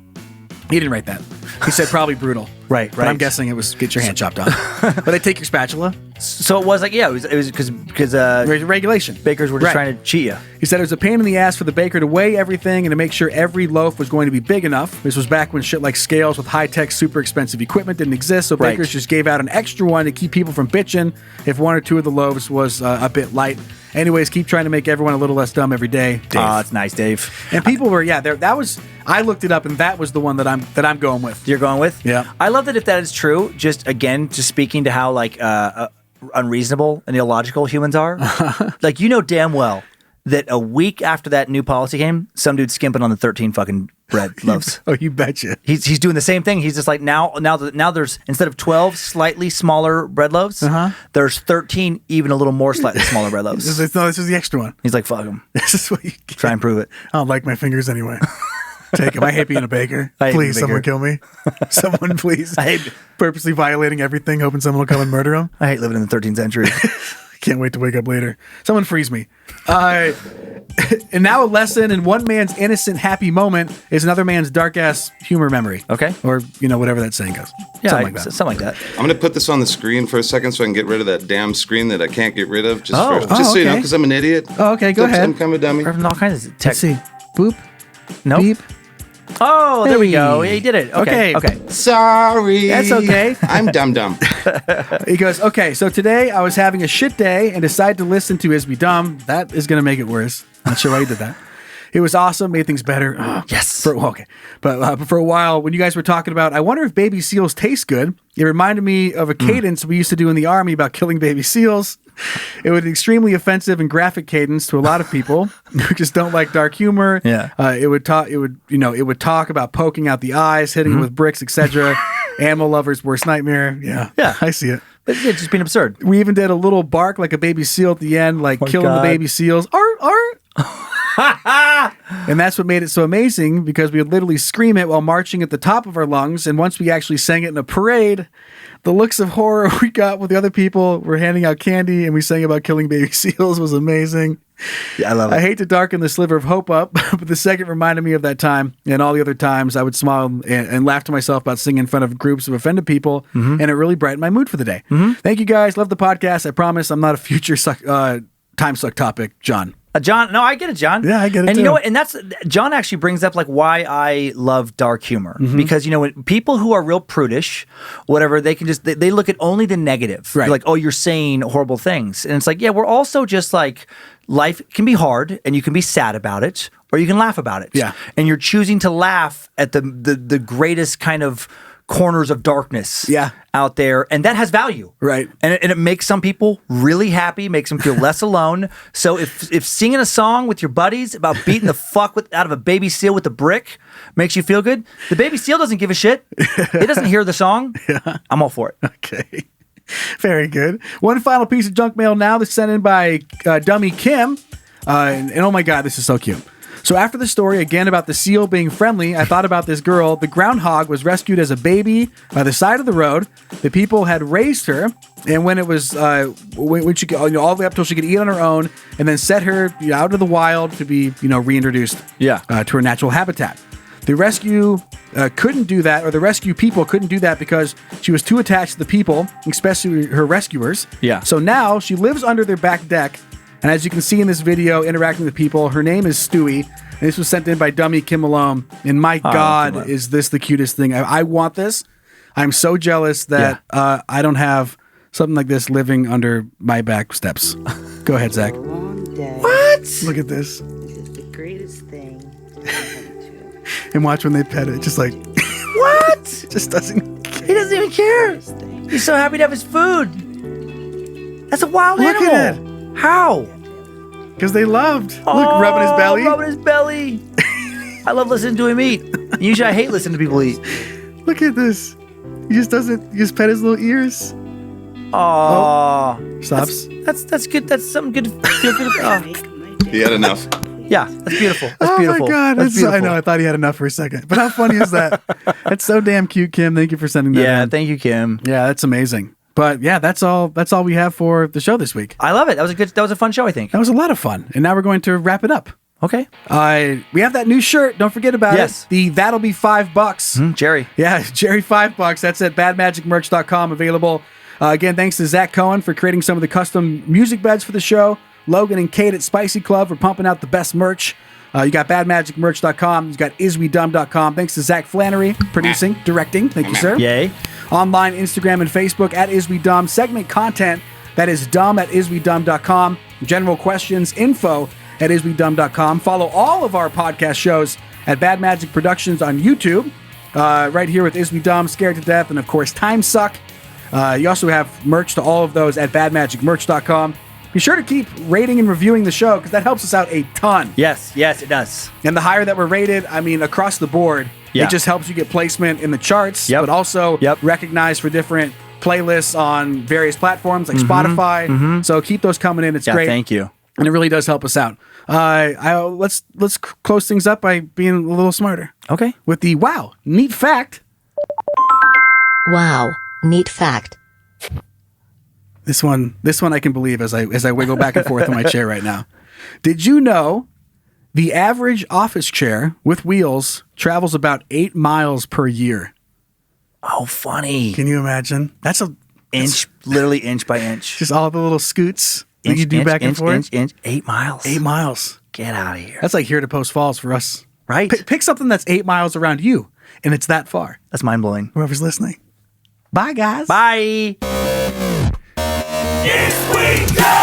He didn't write that. He said probably brutal. Right. But I'm guessing it was get your hand chopped off. But they take your spatula. So it was like, it was because regulation. Bakers were just trying to cheat you. He said it was a pain in the ass for the baker to weigh everything and to make sure every loaf was going to be big enough. This was back when shit like scales with high-tech, super expensive equipment didn't exist, so bakers just gave out an extra one to keep people from bitching if one or two of the loaves was a bit light. Anyways, keep trying to make everyone a little less dumb every day. Dave. Oh, it's nice, Dave. And people were, that was, I looked it up and that was the one that I'm going with. You're going with? Yeah. I love that if that is true, just speaking to how unreasonable and illogical humans are. Like, damn well that a week after that new policy came, some dude's skimping on the 13 fucking bread loaves. Oh, you betcha. He's doing the same thing. He's just like, now there's, instead of 12 slightly smaller bread loaves, there's 13 even a little more slightly smaller bread loaves. This is the extra one. He's like, fuck him. This is what you get. Try and prove it. I don't like my fingers anyway. Take them. I hate being a baker. Please, someone kill me. Someone, please. I hate purposely violating everything, hoping someone will come and murder him. I hate living in the 13th century. Can't wait to wake up later. Someone freeze me. And now a lesson in one man's innocent, happy moment is another man's dark-ass humor memory. Okay. Or, whatever that saying goes. Yeah, something like that. I'm going to put this on the screen for a second so I can get rid of that damn screen that I can't get rid of. Just okay. so you know, because I'm an idiot. Oh, okay, go ahead. I'm kind of a dummy. All kinds of tech. Let's see. Boop. Nope. Beep. Oh, there we go. Yeah, he did it. Okay. Sorry. That's okay. I'm dumb. He goes, okay, so today I was having a shit day and decided to listen to Is We Dumb. That is going to make it worse. Not sure why he did that. It was awesome, made things better. Yes. But for a while, when you guys were talking about, I wonder if baby seals taste good, it reminded me of a cadence we used to do in the Army about killing baby seals. It was an extremely offensive and graphic cadence to a lot of people who just don't like dark humor. Yeah. It would talk about poking out the eyes, hitting it with bricks, etc. Animal lover's worst nightmare. Yeah. I see it. But it's just being absurd. We even did a little bark like a baby seal at the end, like killing the baby seals. Art. And that's what made it so amazing, because we would literally scream it while marching at the top of our lungs. And once we actually sang it in a parade, the looks of horror we got with the other people were handing out candy and we sang about killing baby seals was amazing. Yeah, I love it. I hate to darken the sliver of hope up, but the second reminded me of that time and all the other times I would smile and laugh to myself about singing in front of groups of offended people, and it really brightened my mood for the day. Thank you guys. Love the podcast. I promise I'm not a future time suck topic, John. John, no, I get it, John. Yeah, I get it. And too. you know what? And that's John actually brings up like why I love dark humor, because when people who are real prudish, whatever, they can just they look at only the negative. Right. You're like, oh, you're saying horrible things, and it's like, yeah, we're also just like life can be hard, and you can be sad about it, or you can laugh about it. Yeah, and you're choosing to laugh at the greatest kind of corners of darkness out there, and that has value, right? And it makes some people really happy, makes them feel less alone. So if singing a song with your buddies about beating the fuck out of a baby seal with a brick makes you feel good, the baby seal doesn't give a shit. It doesn't hear the song. I'm all for it. Okay. Very good. One final piece of junk mail now that's sent in by Dummy Kim. And oh my God, this is so cute. So after the story, again, about the seal being friendly, I thought about this girl. The groundhog was rescued as a baby by the side of the road. The people had raised her, and when it was, when she could, all the way up till she could eat on her own, and then set her out of the wild to be, reintroduced to her natural habitat. The rescue couldn't do that, or the rescue people couldn't do that because she was too attached to the people, especially her rescuers. Yeah. So now she lives under their back deck. And as you can see in this video, interacting with people, her name is Stewie. And this was sent in by Dummy Kim Malone. And my God, is this the cutest thing? I want this. I'm so jealous that I don't have something like this living under my back steps. Go ahead, Zach. What? Look at this. This is the greatest thing to happen to. And watch when they pet it. Just like, what? Just doesn't care. He doesn't even care. He's so happy to have his food. That's a wild animal. Look at it. How? Because they loved. Look, rubbing his belly. Rubbing his belly. I love listening to him eat. Usually I hate listening to people eat. Look at this. He just doesn't. He just pet his little ears. Oh, stops. That's good. That's something good to feel good about. He had enough. Yeah, that's beautiful. That's beautiful. Oh my God, That's beautiful. I know. I thought he had enough for a second, but how funny is that? That's so damn cute, Kim. Thank you for sending that. Yeah, in. thank you, Kim. Yeah, that's amazing. But yeah, that's all. That's all we have for the show this week. I love it. That was a fun show. I think that was a lot of fun. And now we're going to wrap it up. Okay. We have that new shirt. Don't forget about it. The That'll Be $5. Jerry. Yeah, Jerry $5. That's at badmagicmerch.com. Available. Again, thanks to Zach Cohen for creating some of the custom music beds for the show. Logan and Kate at Spicy Club for pumping out the best merch. You got badmagicmerch.com. You got iswedumb.com. Thanks to Zach Flannery, producing, directing. Thank you, sir. Yay. Online, Instagram, and Facebook at iswedumb. Segment content that is dumb at iswedumb.com. General questions, info at iswedumb.com. Follow all of our podcast shows at Bad Magic Productions on YouTube. Right here with Iswedumb, Scared to Death, and of course, Time Suck. You also have merch to all of those at badmagicmerch.com. Be sure to keep rating and reviewing the show because that helps us out a ton. Yes, it does. And the higher that we're rated, I mean, across the board, it just helps you get placement in the charts, but also recognized for different playlists on various platforms like Spotify. So keep those coming in. It's great. Thank you. And it really does help us out. Let's close things up by being a little smarter. Okay. With the wow, neat fact. Wow, neat fact. This one I can believe as I wiggle back and forth in my chair right now. Did you know the average office chair with wheels travels about 8 miles per year? Oh, funny. Can you imagine? That's literally inch by inch. Just all the little scoots that you do back and forth. 8 miles. 8 miles. Get out of here. That's like here to Post Falls for us. Right. Pick something that's 8 miles around you, and it's that far. That's mind-blowing. Whoever's listening. Bye, guys. Bye. Yes, we go!